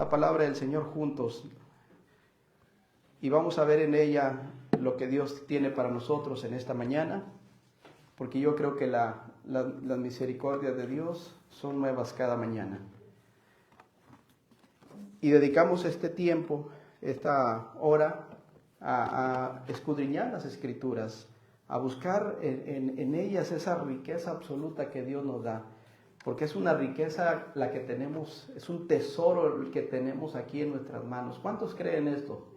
la palabra del Señor juntos y vamos a ver en ella lo que Dios tiene para nosotros en esta mañana, porque yo creo que las misericordias de Dios son nuevas cada mañana. Y dedicamos este tiempo, esta hora, a escudriñar las Escrituras, a buscar en ellas esa riqueza absoluta que Dios nos da. Porque es una riqueza la que tenemos, es un tesoro el que tenemos aquí en nuestras manos. ¿Cuántos creen esto?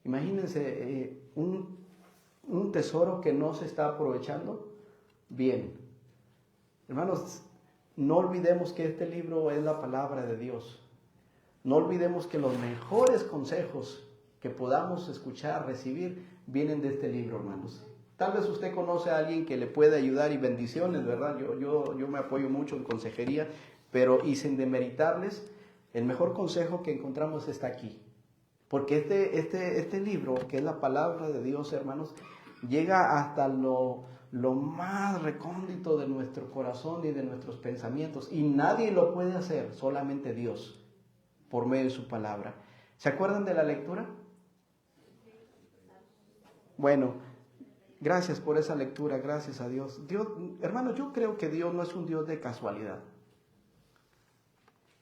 Imagínense un tesoro que no se está aprovechando bien. Hermanos, no olvidemos que este libro es la palabra de Dios. No olvidemos que los mejores consejos que podamos escuchar, recibir, vienen de este libro, hermanos. Tal vez usted conoce a alguien que le puede ayudar y bendiciones, ¿verdad? Yo me apoyo mucho en consejería, pero y sin demeritarles, el mejor consejo que encontramos está aquí. Porque este libro, que es la palabra de Dios, hermanos, llega hasta lo más recóndito de nuestro corazón y de nuestros pensamientos. Y nadie lo puede hacer, solamente Dios, por medio de su palabra. ¿Se acuerdan de la lectura? Bueno, gracias por esa lectura, gracias a Dios. Dios, hermano, yo creo que Dios no es un Dios de casualidad.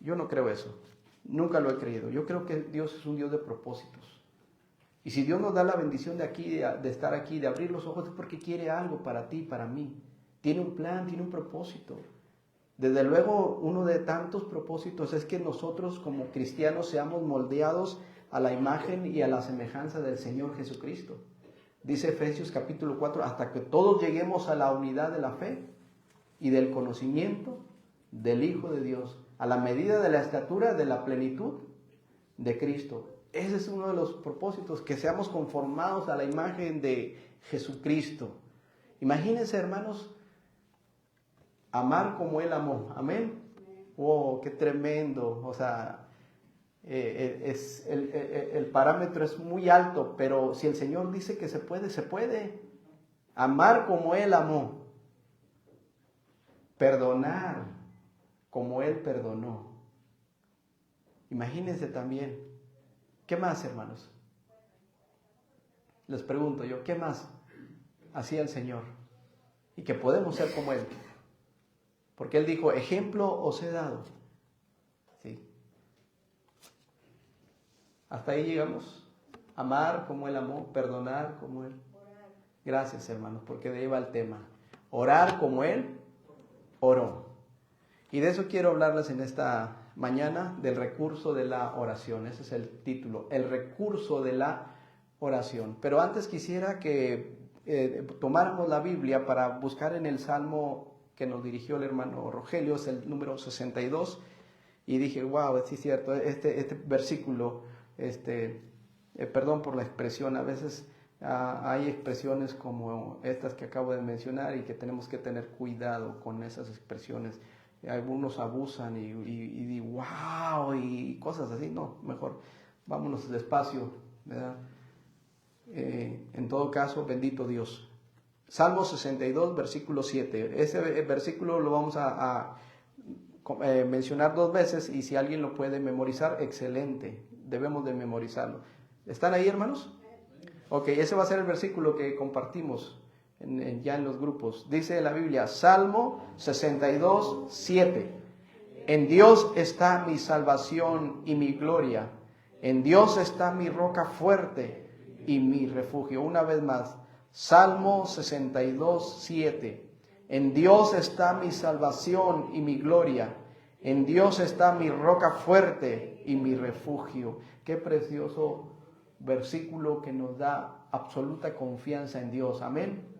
Yo no creo eso, nunca lo he creído. Yo creo que Dios es un Dios de propósitos. Y si Dios nos da la bendición de estar aquí, de abrir los ojos, es porque quiere algo para ti, para mí. Tiene un plan, tiene un propósito. Desde luego, uno de tantos propósitos es que nosotros como cristianos seamos moldeados a la imagen y a la semejanza del Señor Jesucristo. Dice Efesios capítulo 4, hasta que todos lleguemos a la unidad de la fe y del conocimiento del Hijo de Dios, a la medida de la estatura de la plenitud de Cristo. Ese es uno de los propósitos, que seamos conformados a la imagen de Jesucristo. Imagínense, hermanos, amar como Él amó. Amén. ¡Wow! ¡Qué tremendo! O sea, el parámetro es muy alto, pero si el Señor dice que se puede, se puede. Amar como Él amó. Perdonar como Él perdonó. Imagínense también. ¿Qué más, hermanos? Les pregunto yo, ¿qué más hacía el Señor? Y que podemos ser como Él. Porque Él dijo, ejemplo os he dado. ¿Sí? Hasta ahí llegamos. Amar como Él amó, perdonar como Él. Gracias, hermanos, porque de ahí va el tema. Orar como Él oró. Y de eso quiero hablarles en esta mañana, del recurso de la oración. Ese es el título, el recurso de la oración. Pero antes quisiera que tomáramos la Biblia para buscar en el Salmo que nos dirigió el hermano Rogelio, es el número 62. Y dije, wow, sí es cierto, este versículo, perdón por la expresión, a veces hay expresiones como estas que acabo de mencionar y que tenemos que tener cuidado con esas expresiones. Algunos abusan y wow, y cosas así. No, mejor vámonos despacio, ¿verdad? En todo caso, bendito Dios. Salmo 62, versículo 7. Ese versículo lo vamos a mencionar 2 veces, y si alguien lo puede memorizar, excelente. Debemos de memorizarlo. ¿Están ahí, hermanos? Ok, ese va a ser el versículo que compartimos ya en los grupos. Dice la Biblia, Salmo 62, 7. En Dios está mi salvación y mi gloria. En Dios está mi roca fuerte y mi refugio. Una vez más, Salmo 62, 7. En Dios está mi salvación y mi gloria. En Dios está mi roca fuerte y mi refugio. Qué precioso versículo que nos da absoluta confianza en Dios. Amén.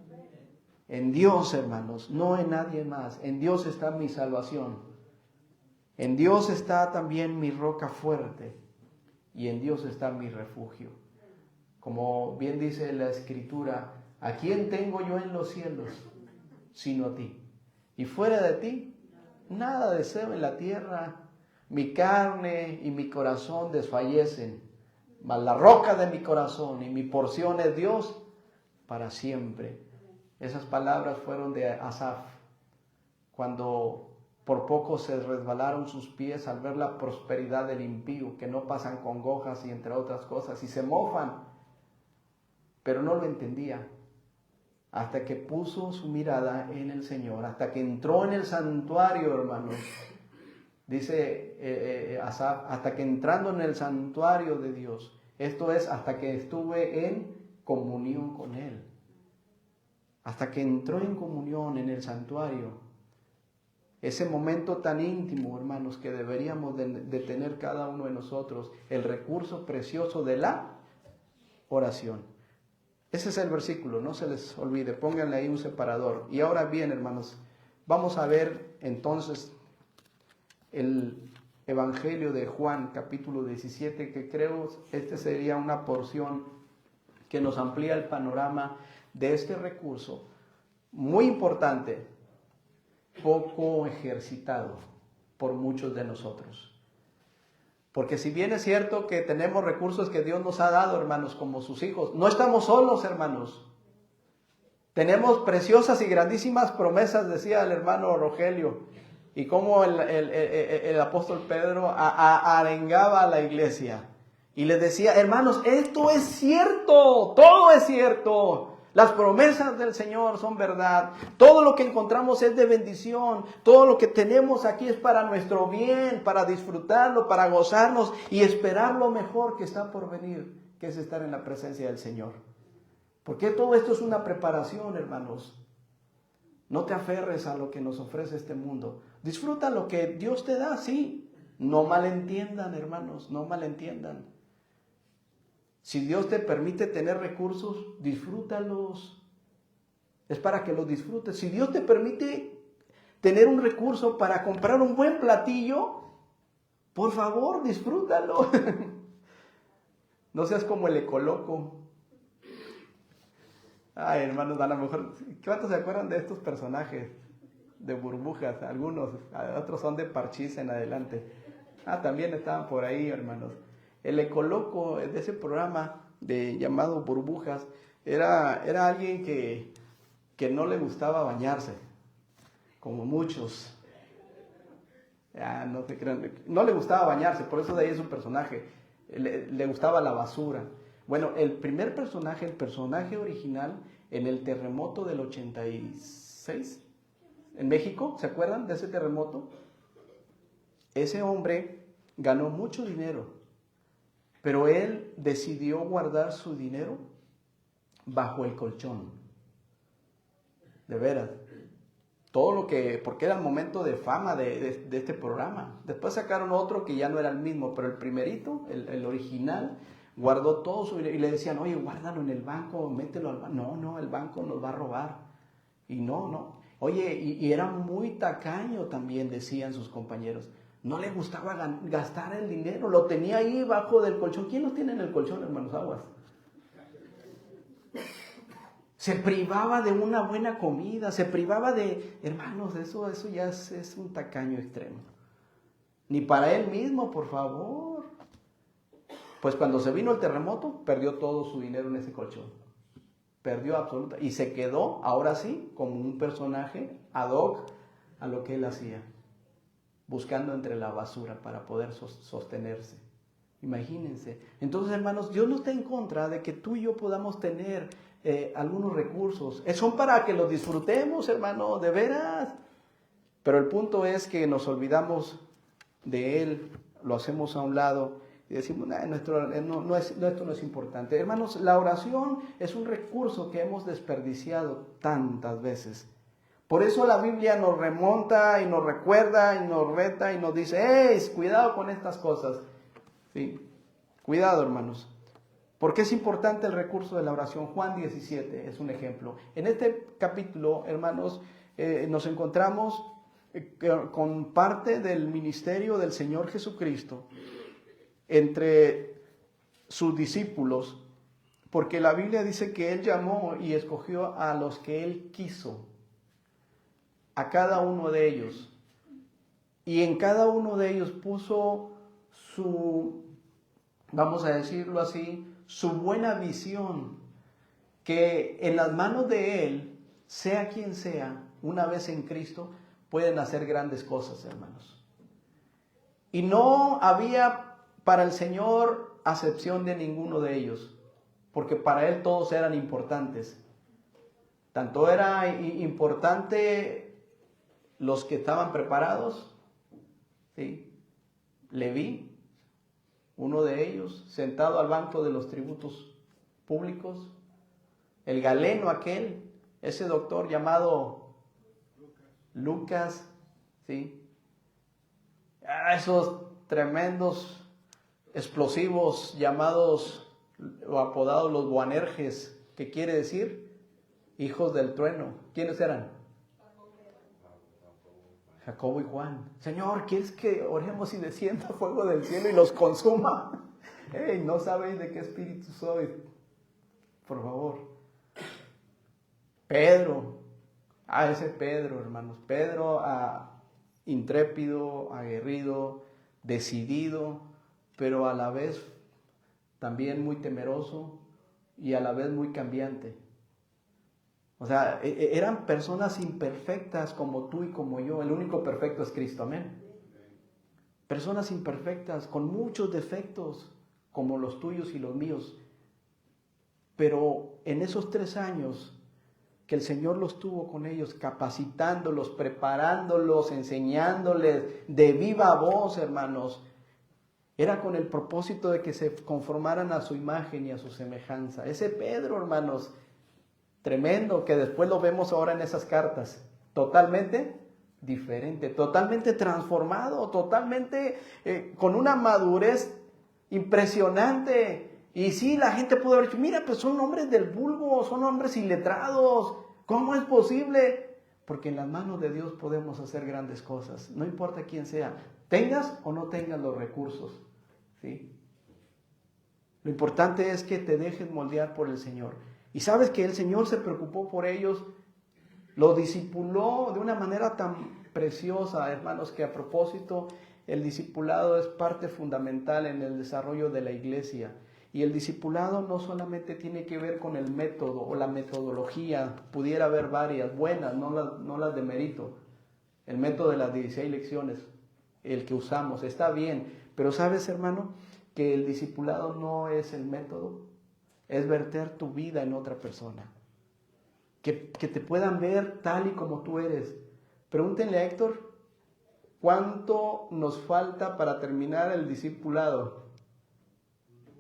En Dios, hermanos, no en nadie más. En Dios está mi salvación. En Dios está también mi roca fuerte. Y en Dios está mi refugio. Como bien dice la Escritura, ¿a quién tengo yo en los cielos sino a ti? Y fuera de ti, nada deseo en la tierra. Mi carne y mi corazón desfallecen, mas la roca de mi corazón y mi porción es Dios para siempre. Esas palabras fueron de Asaf cuando Por poco se resbalaron sus pies al ver la prosperidad del impío, que no pasan congojas y entre otras cosas, y se mofan. Pero no lo entendía. Hasta que puso su mirada en el Señor, hasta que entró en el santuario, hermanos. Dice Asaf, hasta que entrando en el santuario de Dios, esto es, hasta que estuve en comunión con Él. Hasta que entró en comunión en el santuario. Ese momento tan íntimo, hermanos, que deberíamos de tener cada uno de nosotros, el recurso precioso de la oración. Ese es el versículo, no se les olvide, pónganle ahí un separador. Y ahora bien, hermanos, vamos a ver entonces el Evangelio de Juan, capítulo 17, que creo este sería una porción que nos amplía el panorama de este recurso muy importante, poco ejercitado por muchos de nosotros. Porque si bien es cierto que tenemos recursos que Dios nos ha dado, hermanos, como sus hijos, no estamos solos, hermanos. Tenemos preciosas y grandísimas promesas, decía el hermano Rogelio, y cómo el apóstol Pedro arengaba a la iglesia y les decía, hermanos, esto es cierto, todo es cierto. Las promesas del Señor son verdad. Todo lo que encontramos es de bendición. Todo lo que tenemos aquí es para nuestro bien, para disfrutarlo, para gozarnos y esperar lo mejor que está por venir, que es estar en la presencia del Señor. Porque todo esto es una preparación, hermanos. No te aferres a lo que nos ofrece este mundo. Disfruta lo que Dios te da, sí. No malentiendan, hermanos, no malentiendan. Si Dios te permite tener recursos, disfrútalos. Es para que los disfrutes. Si Dios te permite tener un recurso para comprar un buen platillo, por favor, disfrútalo. No seas como el ecoloco. Ay, hermanos, a lo mejor, ¿cuántos se acuerdan de estos personajes? De Burbujas, algunos, otros son de Parchís en adelante. También estaban por ahí, hermanos. El ecoloco de ese programa llamado Burbujas era alguien que no le gustaba bañarse, como muchos. No se crean, no le gustaba bañarse, por eso de ahí es un personaje. Le gustaba la basura. Bueno, el personaje original en el terremoto del 86 en México, ¿se acuerdan de ese terremoto? Ese hombre ganó mucho dinero, pero él decidió guardar su dinero bajo el colchón. De veras. Todo lo que, porque era el momento de fama de este programa. Después sacaron otro que ya no era el mismo, pero el primerito, el original, guardó todo su dinero. Y le decían, oye, guárdalo en el banco, mételo al banco. No, el banco nos va a robar. Y no. Oye, y era muy tacaño también, decían sus compañeros. No le gustaba gastar el dinero, lo tenía ahí bajo del colchón. ¿Quién los tiene en el colchón, hermanos Aguas? Se privaba de una buena comida, se privaba de... Hermanos, eso ya es un tacaño extremo. Ni para él mismo, por favor. Pues cuando se vino el terremoto, perdió todo su dinero en ese colchón. Perdió absoluta. Y se quedó, ahora sí, como un personaje ad hoc a lo que él hacía. Buscando entre la basura para poder sostenerse. Imagínense. Entonces, hermanos, Dios no está en contra de que tú y yo podamos tener algunos recursos. Son para que los disfrutemos, hermano, de veras. Pero el punto es que nos olvidamos de Él, lo hacemos a un lado y decimos, esto no es importante. Hermanos, la oración es un recurso que hemos desperdiciado tantas veces. Por eso la Biblia nos remonta y nos recuerda y nos reta y nos dice, cuidado con estas cosas. Sí, cuidado, hermanos. ¿Por qué es importante el recurso de la oración? Juan 17 es un ejemplo. En este capítulo, hermanos, nos encontramos con parte del ministerio del Señor Jesucristo entre sus discípulos, porque la Biblia dice que Él llamó y escogió a los que Él quiso, a cada uno de ellos, y en cada uno de ellos puso su, vamos a decirlo así, su buena visión, que en las manos de Él, sea quien sea, una vez en Cristo, pueden hacer grandes cosas, hermanos. Y no había para el Señor acepción de ninguno de ellos, porque para Él todos eran importantes. Tanto era importante los que estaban preparados, ¿sí? Leví, uno de ellos, sentado al banco de los tributos públicos. El galeno aquel, ese doctor llamado Lucas, ¿sí? Esos tremendos explosivos llamados o apodados los Boanerges, que quiere decir hijos del trueno. ¿Quiénes eran? Jacobo y Juan. Señor, ¿quieres que oremos y descienda fuego del cielo y los consuma? Hey, no sabéis de qué espíritu sois. Por favor. Pedro. Ese Pedro, hermanos. Pedro, intrépido, aguerrido, decidido, pero a la vez también muy temeroso y a la vez muy cambiante. O sea, eran personas imperfectas como tú y como yo. El único perfecto es Cristo, amén. Personas imperfectas, con muchos defectos, como los tuyos y los míos. Pero en esos 3 años que el Señor los tuvo con ellos, capacitándolos, preparándolos, enseñándoles de viva voz, hermanos, era con el propósito de que se conformaran a su imagen y a su semejanza. Ese Pedro, hermanos, tremendo, que después lo vemos ahora en esas cartas, totalmente diferente, totalmente transformado, totalmente con una madurez impresionante. Y sí, la gente pudo haber dicho, mira, pues son hombres del vulgo, son hombres iletrados, ¿cómo es posible? Porque en las manos de Dios podemos hacer grandes cosas, no importa quién sea, tengas o no tengas los recursos, ¿sí? Lo importante es que te dejes moldear por el Señor. Y sabes que el Señor se preocupó por ellos, los discipuló de una manera tan preciosa, hermanos, que a propósito, el discipulado es parte fundamental en el desarrollo de la iglesia. Y el discipulado no solamente tiene que ver con el método o la metodología, pudiera haber varias buenas, no las demerito. El método de las 16 lecciones, el que usamos, está bien, pero sabes, hermano, que el discipulado no es el método, es verter tu vida en otra persona. Que te puedan ver tal y como tú eres. Pregúntenle a Héctor, ¿cuánto nos falta para terminar el discipulado?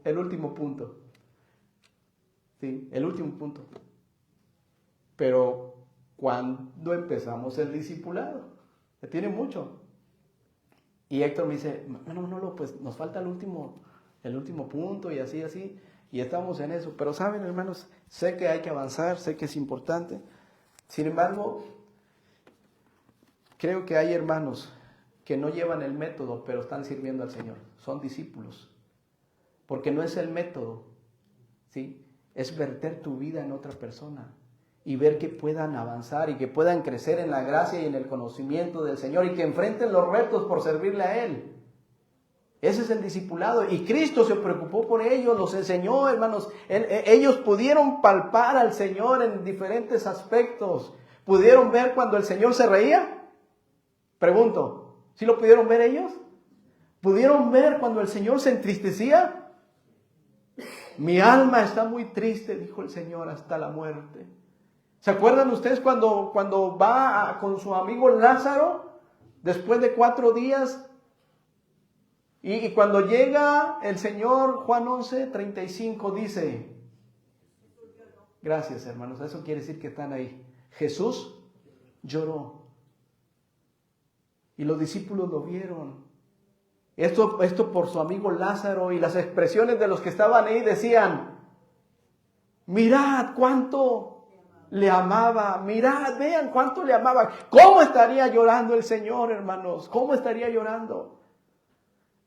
El último punto. Sí, el último punto. Pero, ¿cuándo empezamos el discipulado? Tiene mucho. Y Héctor me dice, no, pues nos falta el último punto y así. Y estamos en eso. Pero saben, hermanos, sé que hay que avanzar, sé que es importante. Sin embargo, creo que hay hermanos que no llevan el método, pero están sirviendo al Señor. Son discípulos. Porque no es el método, ¿sí? Es verter tu vida en otra persona y ver que puedan avanzar y que puedan crecer en la gracia y en el conocimiento del Señor y que enfrenten los retos por servirle a Él. Ese es el discipulado. Y Cristo se preocupó por ellos, los enseñó, hermanos. Ellos pudieron palpar al Señor en diferentes aspectos. ¿Pudieron ver cuando el Señor se reía? Pregunto, ¿sí lo pudieron ver ellos? ¿Pudieron ver cuando el Señor se entristecía? Mi alma está muy triste, dijo el Señor, hasta la muerte. ¿Se acuerdan ustedes cuando va con su amigo Lázaro, después de 4 días? Y cuando llega el Señor, Juan 11:35 dice, gracias hermanos, eso quiere decir que están ahí. Jesús lloró. Y los discípulos lo vieron. Esto por su amigo Lázaro, y las expresiones de los que estaban ahí decían, mirad cuánto le amaba, mirad, vean cuánto le amaba. ¿Cómo estaría llorando el Señor, hermanos? ¿Cómo estaría llorando?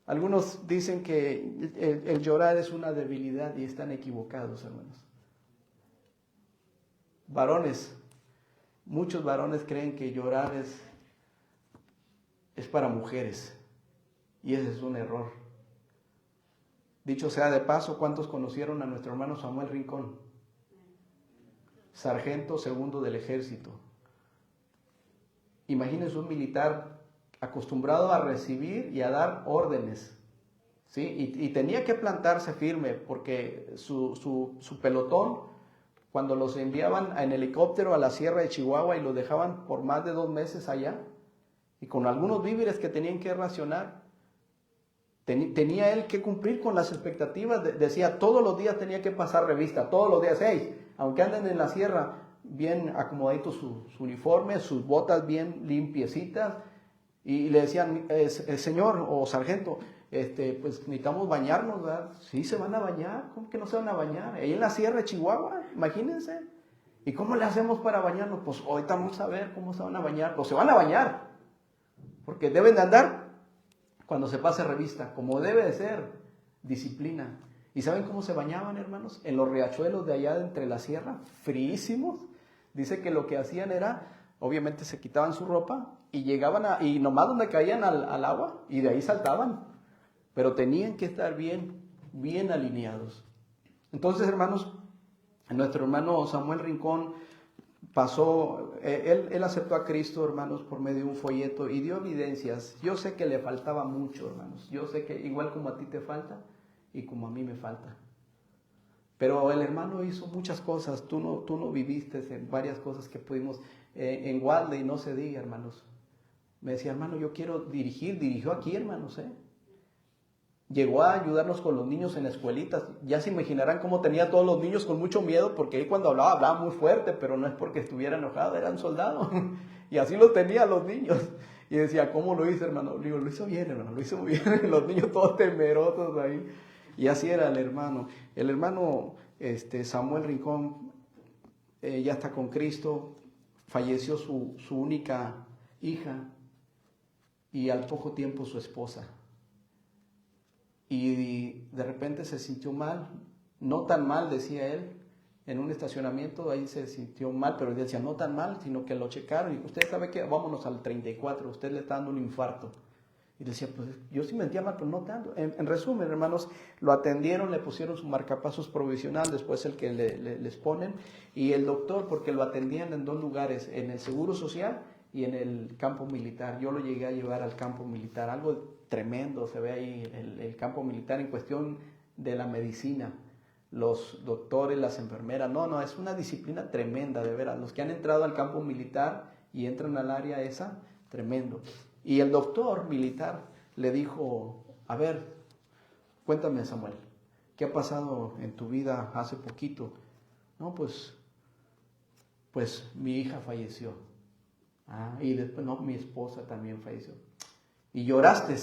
Algunos dicen que el llorar es una debilidad y están equivocados, hermanos. Varones, muchos varones creen que llorar es para mujeres. Y ese es un error. Dicho sea de paso, ¿cuántos conocieron a nuestro hermano Samuel Rincón? Sargento segundo del ejército. Imagínense un militar acostumbrado a recibir y a dar órdenes, ¿sí? Y tenía que plantarse firme porque su pelotón, cuando los enviaban en helicóptero a la sierra de Chihuahua y los dejaban por más de 2 meses allá, y con algunos víveres que tenían que racionar, tenía él que cumplir con las expectativas. Decía, todos los días tenía que pasar revista, todos los días, hey, aunque anden en la sierra, bien acomodaditos su uniforme, sus botas bien limpiecitas, y le decían, señor o sargento, pues necesitamos bañarnos, ¿verdad? Sí, se van a bañar. ¿Cómo que no se van a bañar? Ahí en la sierra de Chihuahua, imagínense. ¿Y cómo le hacemos para bañarnos? Pues ahorita vamos a ver cómo se van a bañar. Pues se van a bañar, porque deben de andar cuando se pase revista, como debe de ser, disciplina. ¿Y saben cómo se bañaban, hermanos? En los riachuelos de allá de entre la sierra, fríísimos. Dice que lo que hacían era, obviamente se quitaban su ropa y llegaban y nomás donde caían al agua, y de ahí saltaban. Pero tenían que estar bien alineados. Entonces, hermanos, nuestro hermano Samuel Rincón pasó, él aceptó a Cristo, hermanos, por medio de un folleto y dio evidencias. Yo sé que le faltaba mucho, hermanos. Yo sé que igual como a ti te falta y como a mí me falta. Pero el hermano hizo muchas cosas. Tú no viviste en varias cosas que pudimos. En Waldley, no se diga, hermanos. Me decía, hermano, yo quiero dirigió aquí, hermanos, Llegó a ayudarnos con los niños en escuelitas. Ya se imaginarán cómo tenía a todos los niños con mucho miedo, porque él cuando hablaba muy fuerte, pero no es porque estuviera enojado, eran soldados. Y así los tenía los niños. Y decía, ¿cómo lo hizo, hermano? Le digo, lo hizo bien, hermano, lo hizo muy bien. Los niños todos temerosos ahí. Y así era el hermano. El hermano Samuel Rincón ya está con Cristo. Falleció su única hija y al poco tiempo su esposa. Y de repente se sintió mal, no tan mal, decía él, en un estacionamiento, ahí se sintió mal, pero él decía, no tan mal, sino que lo checaron, y usted sabe que vámonos al 34, usted le está dando un infarto. Y decía, pues yo sí me sentía mal, pero no tanto. En resumen, hermanos, lo atendieron, le pusieron su marcapasos provisional, después el que les ponen, y el doctor, porque lo atendían en 2 lugares, en el Seguro Social y en el campo militar. Yo lo llegué a llevar al campo militar, algo tremendo se ve ahí el campo militar en cuestión de la medicina, los doctores, las enfermeras, no, es una disciplina tremenda, de veras, los que han entrado al campo militar y entran al área esa, tremendo. Y el doctor militar le dijo, a ver, cuéntame, Samuel, ¿qué ha pasado en tu vida hace poquito? No, pues mi hija falleció. Y después, no, mi esposa también falleció. ¿Y lloraste?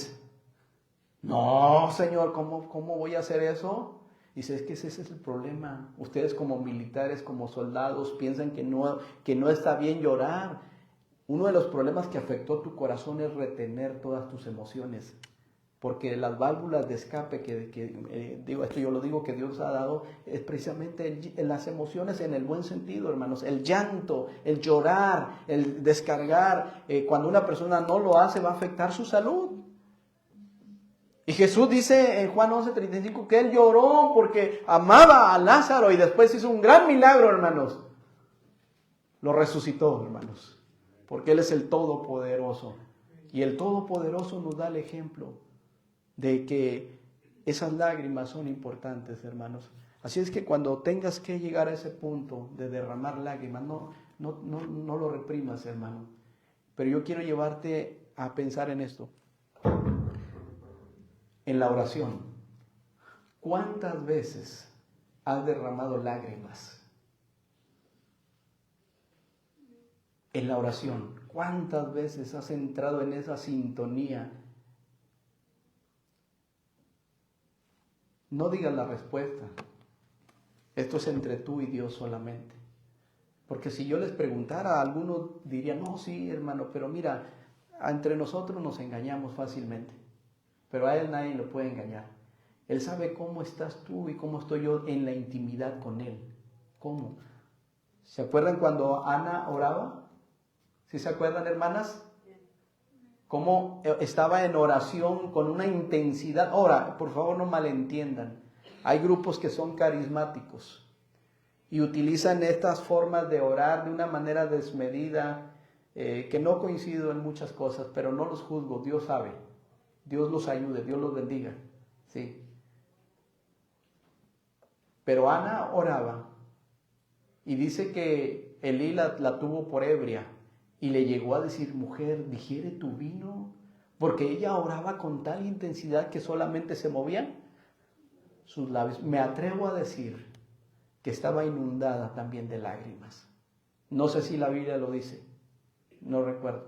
No, señor, ¿cómo voy a hacer eso? Dice, es que ese es el problema. Ustedes como militares, como soldados, piensan que no está bien llorar. Uno de los problemas que afectó tu corazón es retener todas tus emociones. Porque las válvulas de escape digo, esto yo lo digo, que Dios ha dado, es precisamente las emociones en el buen sentido, hermanos. El llanto, el llorar, el descargar. Cuando una persona no lo hace, va a afectar su salud. Y Jesús dice en Juan 11:35 que Él lloró porque amaba a Lázaro y después hizo un gran milagro, hermanos. Lo resucitó, hermanos. Porque Él es el Todopoderoso. Y el Todopoderoso nos da el ejemplo de que esas lágrimas son importantes, hermanos. Así es que cuando tengas que llegar a ese punto de derramar lágrimas, no lo reprimas, hermano. Pero yo quiero llevarte a pensar en esto. En la oración, ¿cuántas veces has derramado lágrimas? En la oración, ¿cuántas veces has entrado en esa sintonía? No digas la respuesta. Esto es entre tú y Dios solamente. Porque si yo les preguntara, algunos dirían, no, sí, hermano, pero mira, entre nosotros nos engañamos fácilmente. Pero a Él nadie lo puede engañar. Él sabe cómo estás tú y cómo estoy yo en la intimidad con Él. ¿Cómo? ¿Se acuerdan cuando Ana oraba? ¿Sí se acuerdan, hermanas? Cómo estaba en oración con una intensidad. Ahora, por favor, no malentiendan. Hay grupos que son carismáticos y utilizan estas formas de orar de una manera desmedida. que no coincido en muchas cosas, pero no los juzgo, Dios sabe. Dios los ayude, Dios los bendiga. ¿Sí? Pero Ana oraba y dice que Elí la tuvo por ebria y le llegó a decir: mujer, digiere tu vino, porque ella oraba con tal intensidad que solamente se movían sus labios. Me atrevo a decir que estaba inundada también de lágrimas. No sé si la Biblia lo dice, no recuerdo,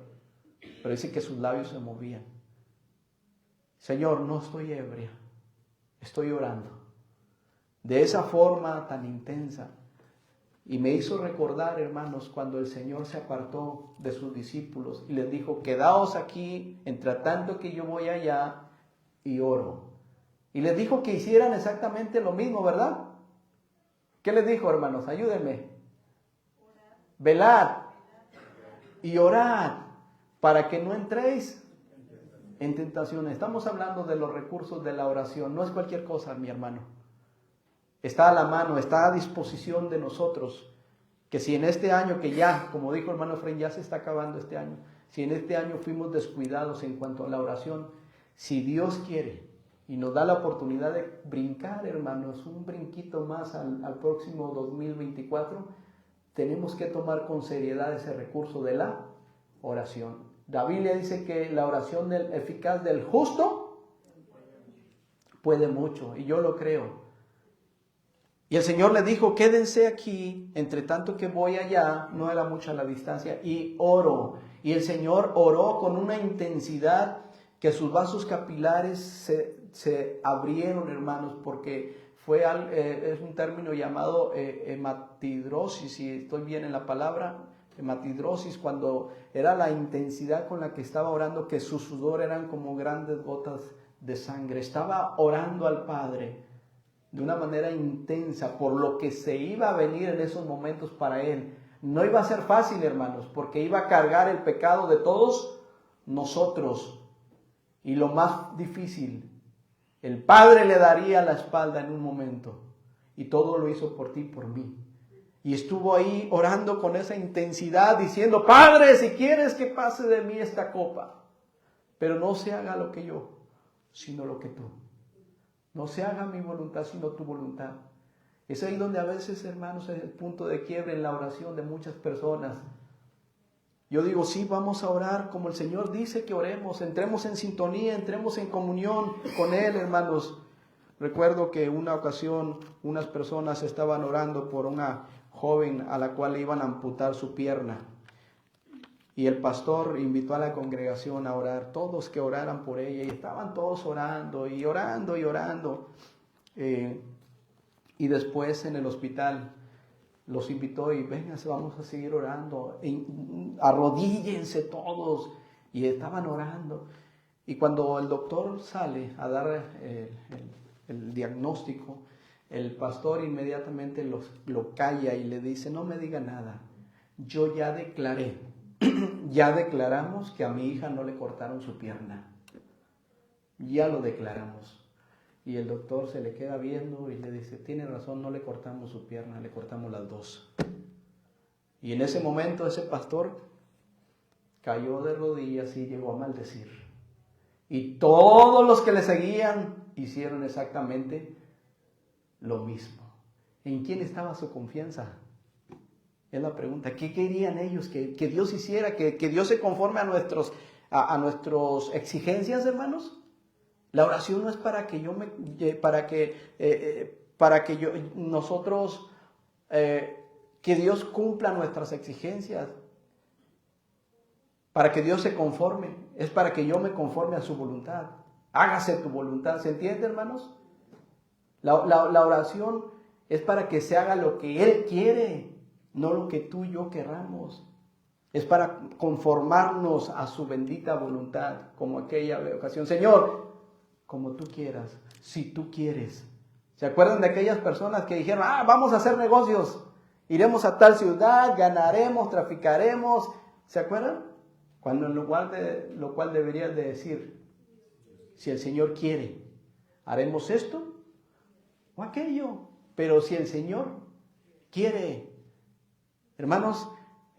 pero dice que sus labios se movían. Señor, no estoy ebria, estoy orando. De esa forma tan intensa. Y me hizo recordar, hermanos, cuando el Señor se apartó de sus discípulos y les dijo: quedaos aquí, entre tanto que yo voy allá y oro. Y les dijo que hicieran exactamente lo mismo, ¿verdad? ¿Qué les dijo, hermanos? Ayúdenme. Velad y orad para que no entréis en tentación. Estamos hablando de los recursos de la oración. No es cualquier cosa, mi hermano. Está a la mano, está a disposición de nosotros. Que si en este año, que ya, como dijo el hermano Efraín, ya se está acabando este año, si en este año fuimos descuidados en cuanto a la oración, si Dios quiere y nos da la oportunidad de brincar, hermanos, un brinquito más al próximo 2024, tenemos que tomar con seriedad ese recurso de la oración. La Biblia dice que la oración eficaz del justo puede mucho, y yo lo creo. Y el Señor le dijo: quédense aquí, entre tanto que voy allá, no era mucha la distancia, y oro. Y el Señor oró con una intensidad que sus vasos capilares se abrieron, hermanos, porque es un término llamado hematidrosis, si estoy bien en la palabra, hematidrosis, cuando era la intensidad con la que estaba orando, que su sudor eran como grandes gotas de sangre. Estaba orando al Padre de una manera intensa por lo que se iba a venir en esos momentos para él. No iba a ser fácil, hermanos, porque iba a cargar el pecado de todos nosotros. Y lo más difícil, el Padre le daría la espalda en un momento. Y todo lo hizo por ti y por mí. Y estuvo ahí orando con esa intensidad, diciendo: Padre, si quieres que pase de mí esta copa, pero no se haga lo que yo, sino lo que tú. No se haga mi voluntad, sino tu voluntad. Es ahí donde a veces, hermanos, es el punto de quiebre en la oración de muchas personas. Yo digo: sí, vamos a orar como el Señor dice que oremos. Entremos en sintonía, entremos en comunión con Él, hermanos. Recuerdo que una ocasión unas personas estaban orando por una joven a la cual le iban a amputar su pierna. Y el pastor invitó a la congregación a orar, todos que oraran por ella, y estaban todos orando y orando y orando. Y después en el hospital los invitó y: vénganse, vamos a seguir orando, arrodíllense todos. Y estaban orando. Y cuando el doctor sale a dar el diagnóstico, el pastor inmediatamente lo calla y le dice: no me diga nada, yo ya declaré. Ya declaramos que a mi hija no le cortaron su pierna. Ya lo declaramos. Y el doctor se le queda viendo y le dice: tiene razón, no le cortamos su pierna, le cortamos las dos. Y en ese momento ese pastor cayó de rodillas y llegó a maldecir. Y todos los que le seguían hicieron exactamente lo mismo. ¿En quién estaba su confianza? Es la pregunta. ¿Qué querían ellos que Dios hiciera? ¿Que Dios se conforme a nuestras exigencias, hermanos? La oración no es para que que Dios cumpla nuestras exigencias, para que Dios se conforme. Es para que yo me conforme a su voluntad. Hágase tu voluntad. ¿Se entiende, hermanos? La oración es para que se haga lo que Él quiere, no lo que tú y yo querramos. Es para conformarnos a su bendita voluntad, como aquella ocasión. Señor, como tú quieras, si tú quieres. ¿Se acuerdan de aquellas personas que dijeron: vamos a hacer negocios, iremos a tal ciudad, ganaremos, traficaremos? ¿Se acuerdan? Cuando en lo cual deberías de decir: si el Señor quiere, haremos esto o aquello. Pero si el Señor quiere, hermanos,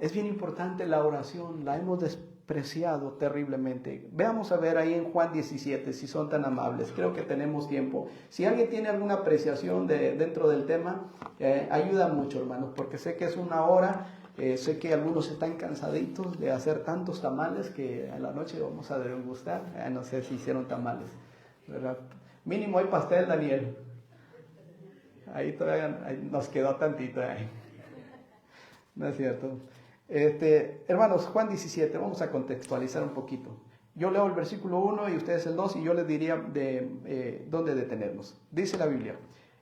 Es bien importante la oración, la hemos despreciado terriblemente. Veamos a ver ahí en Juan 17, si son tan amables. Creo que tenemos tiempo. Si alguien tiene alguna apreciación dentro del tema, ayuda mucho, hermanos, porque sé que es una hora. Sé que algunos están cansaditos de hacer tantos tamales que a la noche vamos a degustar. No sé si hicieron tamales, ¿verdad? Mínimo hay pastel, Daniel. Ahí todavía nos quedó tantito ahí. No es cierto. Hermanos, Juan 17, vamos a contextualizar un poquito. Yo leo el versículo 1 y ustedes el 2 y yo les diría dónde detenernos. Dice la Biblia: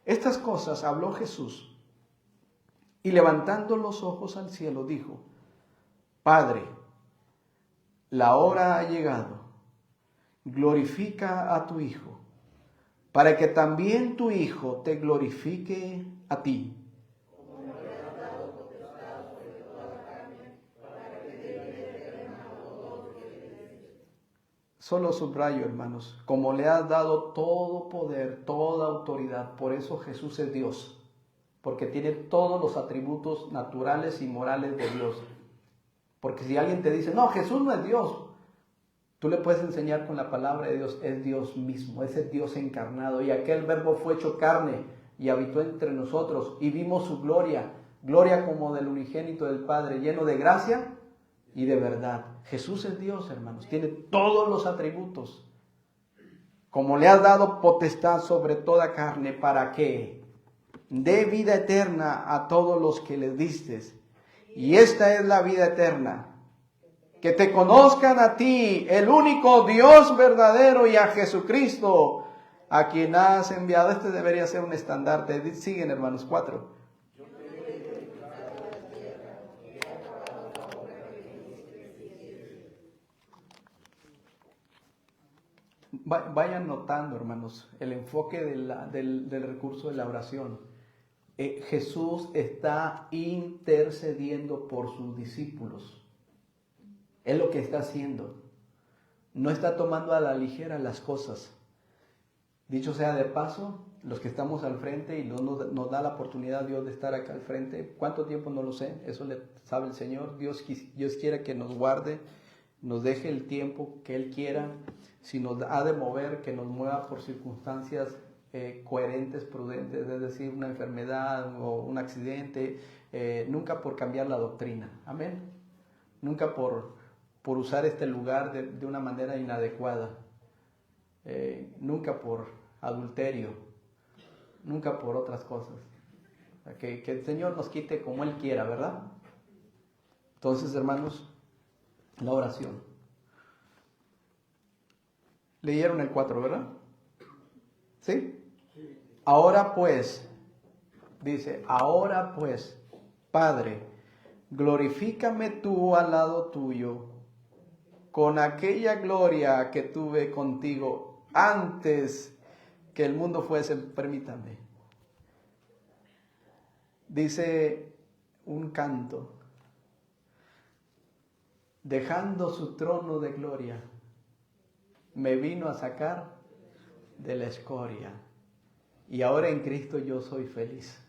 estas cosas habló Jesús y levantando los ojos al cielo dijo: Padre, la hora ha llegado, glorifica a tu Hijo, para que también tu Hijo te glorifique a ti. Solo subrayo, hermanos, como le has dado todo poder, toda autoridad, por eso Jesús es Dios, porque tiene todos los atributos naturales y morales de Dios. Porque si alguien te dice, no, Jesús no es Dios, tú le puedes enseñar con la palabra de Dios, es Dios mismo, es el Dios encarnado, y aquel verbo fue hecho carne y habitó entre nosotros, y vimos su gloria, gloria como del unigénito del Padre, lleno de gracia y de verdad. Jesús es Dios, hermanos, tiene todos los atributos. Como le has dado potestad sobre toda carne, para que dé vida eterna a todos los que le diste. Y esta es la vida eterna, que te conozcan a ti, el único Dios verdadero, y a Jesucristo, a quien has enviado. Este debería ser un estandarte. Siguen, hermanos, 4. Vayan notando, hermanos, el enfoque del recurso de la oración. Jesús está intercediendo por sus discípulos. Es lo que está haciendo. No está tomando a la ligera las cosas. Dicho sea de paso, los que estamos al frente y nos da la oportunidad Dios de estar acá al frente, ¿cuánto tiempo? No lo sé, eso le sabe el Señor. Dios quiere que nos guarde, nos deje el tiempo que Él quiera. Si nos ha de mover, que nos mueva por circunstancias coherentes, prudentes, es decir, una enfermedad o un accidente, nunca por cambiar la doctrina, amén, nunca por usar este lugar de una manera inadecuada, nunca por adulterio, nunca por otras cosas, que el Señor nos quite como Él quiera, ¿verdad? Entonces, hermanos, la oración. Leyeron el 4, ¿verdad? ¿Sí? Ahora pues, dice, ahora pues, Padre, glorifícame tú al lado tuyo, con aquella gloria que tuve contigo antes que el mundo fuese. Permítame. Dice un canto, dejando su trono de gloria, me vino a sacar de la escoria, y ahora en Cristo yo soy feliz.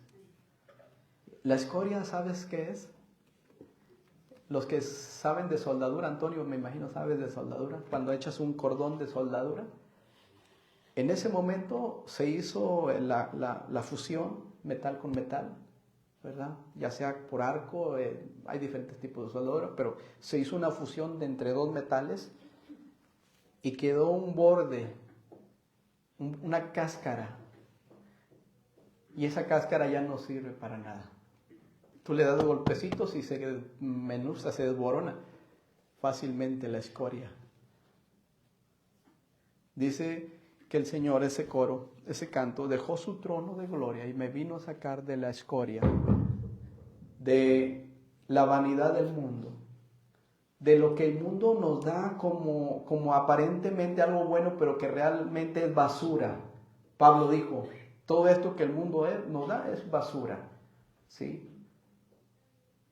La escoria, ¿sabes qué es? Los que saben de soldadura, Antonio, me imagino sabes de soldadura, cuando echas un cordón de soldadura, en ese momento se hizo la fusión metal con metal, ¿verdad? Ya sea por arco, hay diferentes tipos de soldadura, pero se hizo una fusión de entre dos metales y quedó un borde, una cáscara, y esa cáscara ya no sirve para nada. Tú le das golpecitos y se menuza, se desborona fácilmente la escoria. Dice que el Señor, ese coro, ese canto, dejó su trono de gloria y me vino a sacar de la escoria, de la vanidad del mundo, de lo que el mundo nos da como aparentemente algo bueno, pero que realmente es basura. Pablo dijo, todo esto que el mundo nos da es basura, ¿sí?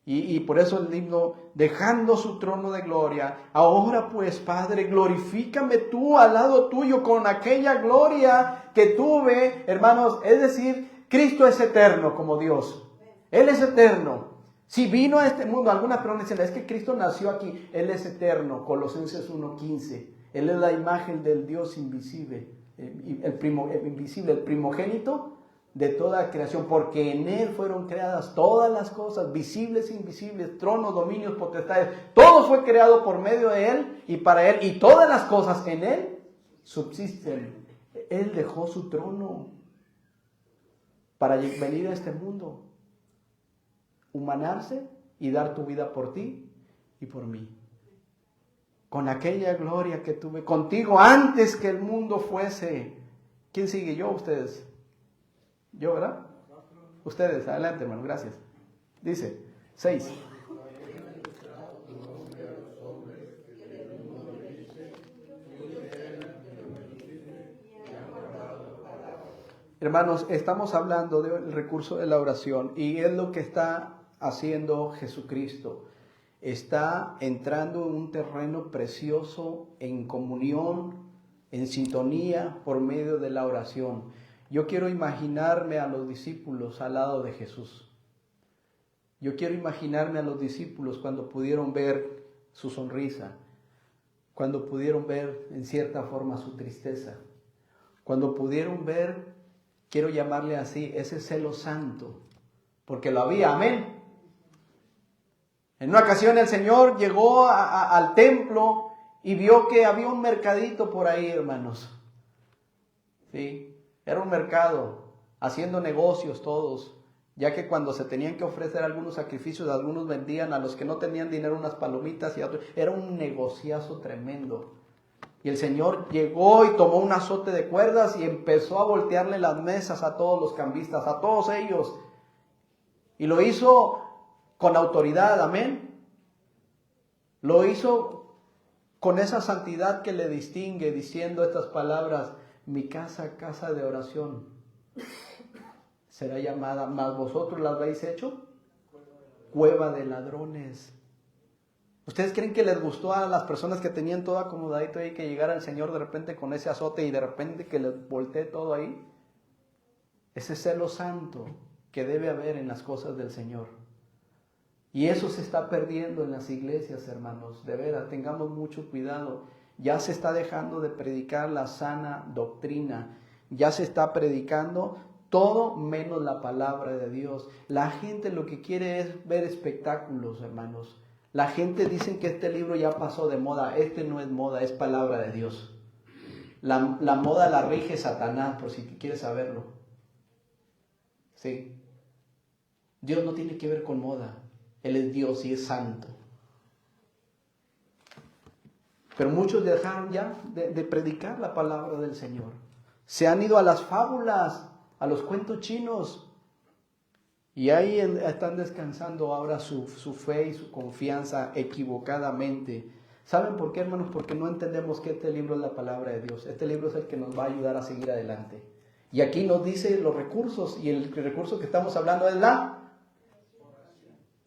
Y por eso el himno, dejando su trono de gloria, ahora pues, Padre, glorifícame tú al lado tuyo con aquella gloria que tuve, hermanos. Es decir, Cristo es eterno como Dios. Él es eterno. Si vino a este mundo, algunas personas dicen, es que Cristo nació aquí, Él es eterno, Colosenses 1:15. Él es la imagen del Dios invisible, el primogénito de toda creación, porque en Él fueron creadas todas las cosas, visibles e invisibles, tronos, dominios, potestades. Todo fue creado por medio de Él y para Él, y todas las cosas en Él subsisten. Él dejó su trono para venir a este mundo, humanarse y dar tu vida por ti y por mí. Con aquella gloria que tuve contigo antes que el mundo fuese. ¿Quién sigue? ¿Yo o ustedes? ¿Yo, verdad? Ustedes, adelante, hermano, gracias. Dice, 6. Hermanos, estamos hablando del recurso de la oración y es lo que está haciendo Jesucristo. Está entrando en un terreno precioso en comunión, en sintonía por medio de la oración. Yo quiero imaginarme a los discípulos al lado de Jesús. Yo quiero imaginarme a los discípulos cuando pudieron ver su sonrisa, cuando pudieron ver en cierta forma su tristeza, cuando pudieron ver, quiero llamarle así, ese celo santo, porque lo había, amén. En una ocasión el Señor llegó al templo y vio que había un mercadito por ahí, hermanos. ¿Sí? Era un mercado, haciendo negocios todos, ya que cuando se tenían que ofrecer algunos sacrificios, algunos vendían a los que no tenían dinero unas palomitas y a otros. Era un negociazo tremendo. Y el Señor llegó y tomó un azote de cuerdas y empezó a voltearle las mesas a todos los cambistas, a todos ellos. Y lo hizo con autoridad, amén. Lo hizo con esa santidad que le distingue, diciendo estas palabras: mi casa, casa de oración, será llamada, mas vosotros la habéis hecho cueva de ladrones. ¿Ustedes creen que les gustó a las personas que tenían todo acomodadito ahí, que llegara el Señor de repente con ese azote y de repente que les voltee todo ahí? Ese celo santo que debe haber en las cosas del Señor. Y eso se está perdiendo en las iglesias, hermanos. De veras, tengamos mucho cuidado. Ya se está dejando de predicar la sana doctrina. Ya se está predicando todo menos la palabra de Dios. La gente lo que quiere es ver espectáculos, hermanos. La gente dice que este libro ya pasó de moda. Este no es moda, es palabra de Dios. La moda la rige Satanás, por si quieres saberlo. Sí. Dios no tiene que ver con moda. Él es Dios y es santo. Pero muchos dejaron ya de predicar la palabra del Señor. Se han ido a las fábulas, a los cuentos chinos. Y ahí están descansando ahora su fe y su confianza equivocadamente. ¿Saben por qué, hermanos? Porque no entendemos que este libro es la palabra de Dios. Este libro es el que nos va a ayudar a seguir adelante. Y aquí nos dice los recursos, y el recurso que estamos hablando es la...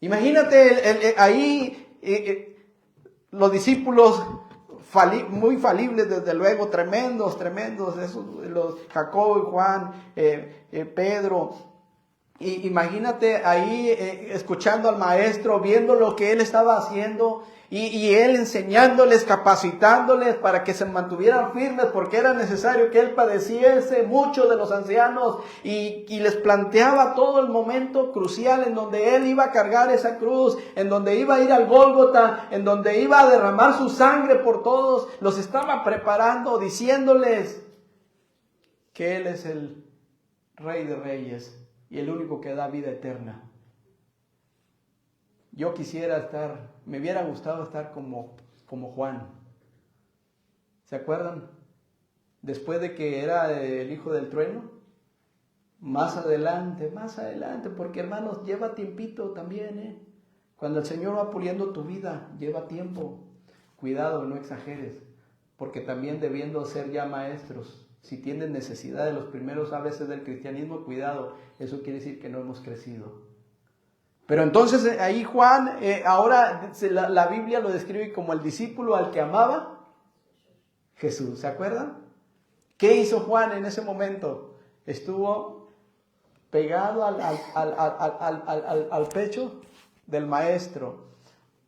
Imagínate ahí los discípulos muy falibles, desde luego, tremendos, esos, los Jacobo y Juan, Pedro. Y imagínate ahí escuchando al maestro, viendo lo que él estaba haciendo y él enseñándoles, capacitándoles para que se mantuvieran firmes, porque era necesario que él padeciese mucho de los ancianos y les planteaba todo el momento crucial en donde él iba a cargar esa cruz, en donde iba a ir al Gólgota, en donde iba a derramar su sangre por todos. Los estaba preparando, diciéndoles que él es el Rey de Reyes y el único que da vida eterna. Yo me hubiera gustado estar como Juan. ¿Se acuerdan? Después de que era el hijo del trueno, más adelante, porque hermanos, lleva tiempito también, Cuando el Señor va puliendo tu vida, lleva tiempo. Cuidado, no exageres, porque también debiendo ser ya maestros, si tienen necesidad de los primeros veces del cristianismo, cuidado, eso quiere decir que no hemos crecido. Pero entonces ahí Juan, ahora la Biblia lo describe como el discípulo al que amaba Jesús. ¿Se acuerdan? ¿Qué hizo Juan en ese momento? Estuvo pegado al pecho del maestro.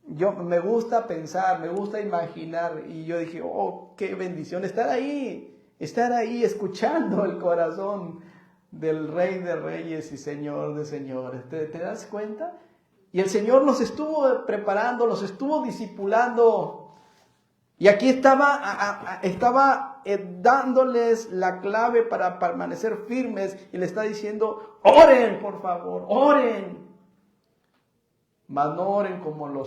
Me gusta pensar, me gusta imaginar, y yo dije, oh, qué bendición estar ahí escuchando el corazón del Rey de Reyes y Señor de Señores. ¿Te das cuenta? Y el Señor los estuvo preparando, los estuvo discipulando. Y aquí estaba dándoles la clave para permanecer firmes y le está diciendo, oren por favor, oren. Mas no oren como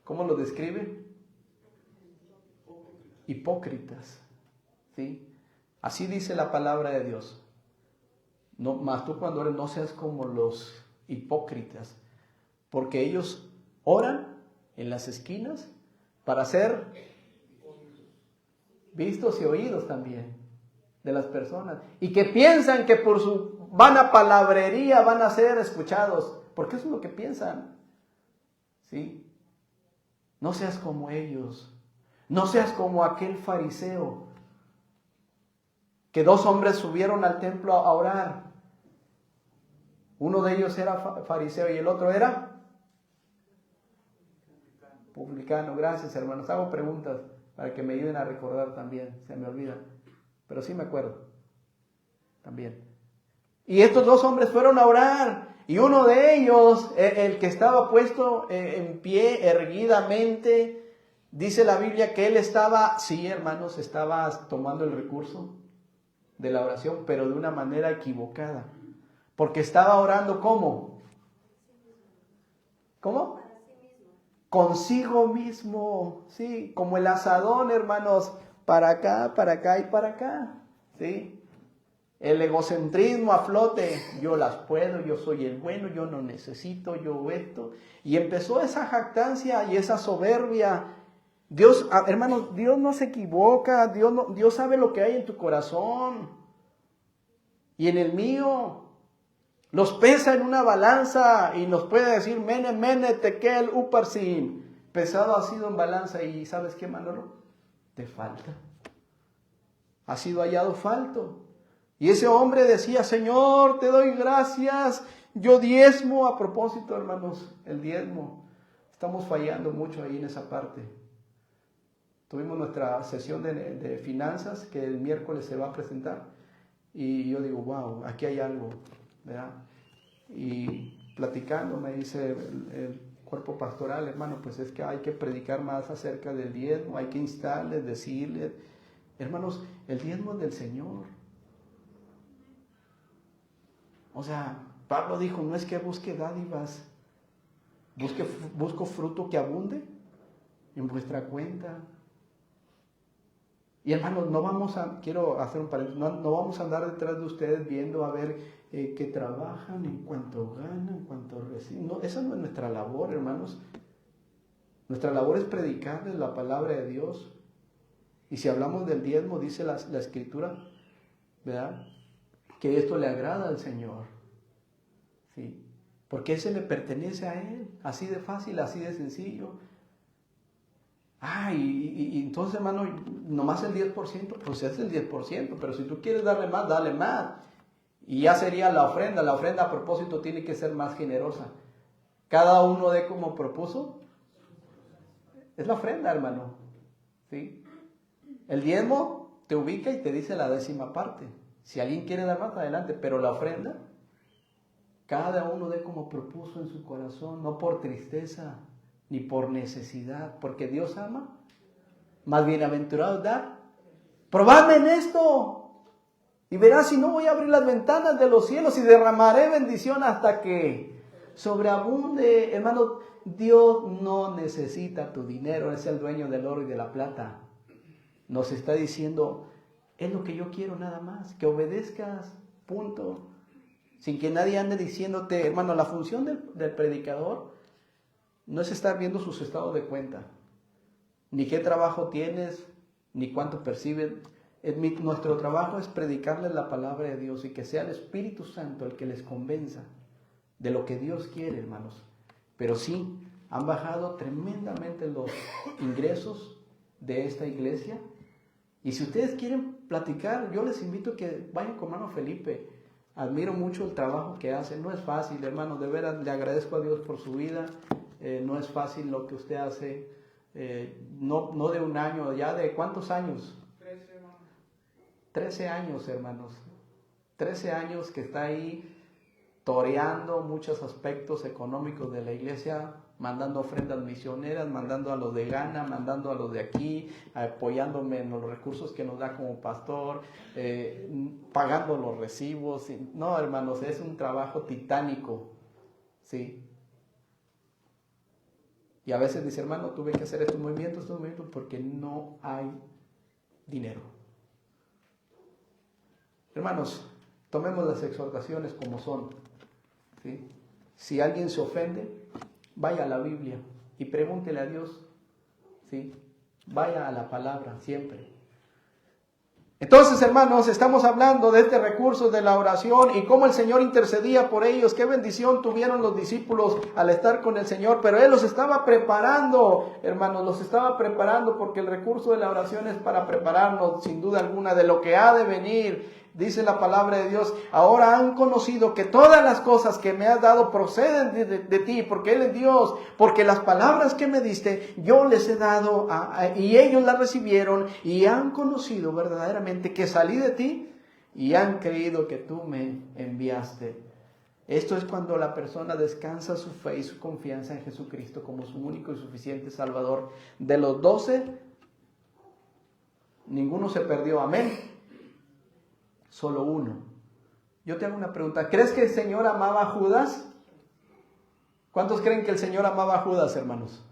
¿cómo lo describe? Hipócritas. ¿Sí? Así dice la palabra de Dios. No, mas tú cuando ores no seas como los hipócritas, porque ellos oran en las esquinas para ser vistos y oídos también de las personas, y que piensan que por su vana palabrería van a ser escuchados, porque eso es lo que piensan. ¿Sí? No seas como ellos, no seas como aquel fariseo, que 2 hombres subieron al templo a orar. Uno de ellos era fariseo y el otro era publicano. Gracias, hermanos. Hago preguntas para que me ayuden a recordar también. Se me olvida, pero sí me acuerdo también. Y estos 2 hombres fueron a orar. Y uno de ellos, el que estaba puesto en pie erguidamente, dice la Biblia que él estaba, sí, hermanos, estaba tomando el recurso de la oración, pero de una manera equivocada. Porque estaba orando ¿cómo? ¿Cómo? Consigo mismo, sí, como el asadón, hermanos, para acá y para acá, sí. El egocentrismo a flote, yo las puedo, yo soy el bueno, yo no necesito, yo esto. Y empezó esa jactancia y esa soberbia. Dios, hermanos, Dios no se equivoca, Dios sabe lo que hay en tu corazón y en el mío. Los pesa en una balanza y nos puede decir, mene, tekel, uparsin. Pesado ha sido en balanza y ¿sabes qué, Manolo? Te falta. Ha sido hallado falto. Y ese hombre decía, Señor, te doy gracias, yo diezmo. A propósito, hermanos, el diezmo. Estamos fallando mucho ahí en esa parte. Tuvimos nuestra sesión de finanzas que el miércoles se va a presentar. Y yo digo, wow, aquí hay algo, ¿verdad? Y platicando me dice el cuerpo pastoral, hermano, pues es que hay que predicar más acerca del diezmo, hay que instarles, decirles, hermanos, el diezmo es del Señor. O sea, Pablo dijo, no es que busque dádivas, busco fruto que abunde en vuestra cuenta. Y hermanos, quiero hacer un paréntesis, no vamos a andar detrás de ustedes viendo a ver qué trabajan, en cuánto ganan, en cuánto reciben. No, esa no es nuestra labor, hermanos. Nuestra labor es predicarles la palabra de Dios. Y si hablamos del diezmo, dice la Escritura, ¿verdad?, que esto le agrada al Señor. ¿Sí? Porque ese le pertenece a Él. Así de fácil, así de sencillo. Y entonces, hermano, nomás el 10%, pues es el 10%, pero si tú quieres darle más, dale más. Y ya sería la ofrenda. La ofrenda, a propósito, tiene que ser más generosa. Cada uno dé como propuso. Es la ofrenda, hermano. ¿Sí? El diezmo te ubica y te dice la 10ª parte. Si alguien quiere dar más, adelante. Pero la ofrenda, cada uno dé como propuso en su corazón, no por tristeza ni por necesidad, porque Dios ama. Más bienaventurado dar. Probadme en esto y verás si no voy a abrir las ventanas de los cielos y derramaré bendición hasta que sobreabunde. Hermano, Dios no necesita tu dinero, es el dueño del oro y de la plata. Nos está diciendo, es lo que yo quiero nada más, que obedezcas, punto. Sin que nadie ande diciéndote, hermano, la función del predicador no es estar viendo sus estados de cuenta, ni qué trabajo tienes, ni cuánto percibes. Nuestro trabajo es predicarles la palabra de Dios y que sea el Espíritu Santo el que les convenza de lo que Dios quiere, hermanos. Pero sí, han bajado tremendamente los ingresos de esta iglesia. Y si ustedes quieren platicar, yo les invito a que vayan con hermano Felipe. Admiro mucho el trabajo que hace. No es fácil, hermano, de veras le agradezco a Dios por su vida. No es fácil lo que usted hace. No de un año, ya de ¿cuántos años? 13, hermano. 13 años, hermanos. 13 años que está ahí toreando muchos aspectos económicos de la iglesia, mandando ofrendas misioneras, mandando a los de Ghana, mandando a los de aquí, apoyándome en los recursos que nos da como pastor, pagando los recibos. No, hermanos, es un trabajo titánico, ¿sí? Y a veces dice, hermano, tuve que hacer estos movimientos porque no hay dinero. Hermanos, tomemos las exhortaciones como son, ¿sí? Si alguien se ofende, vaya a la Biblia y pregúntele a Dios, ¿sí? Vaya a la palabra siempre. Entonces, hermanos, estamos hablando de este recurso de la oración y cómo el Señor intercedía por ellos. Qué bendición tuvieron los discípulos al estar con el Señor, pero Él los estaba preparando, hermanos, los estaba preparando, porque el recurso de la oración es para prepararnos, sin duda alguna, de lo que ha de venir. Dice la palabra de Dios, ahora han conocido que todas las cosas que me has dado proceden de ti, porque Él es Dios, porque las palabras que me diste yo les he dado y ellos las recibieron y han conocido verdaderamente que salí de ti y han creído que tú me enviaste. Esto es cuando la persona descansa su fe y su confianza en Jesucristo como su único y suficiente Salvador. De los 12, ninguno se perdió, amén. Solo uno. Yo te hago una pregunta. ¿Crees que el Señor amaba a Judas? ¿Cuántos creen que el Señor amaba a Judas, hermanos?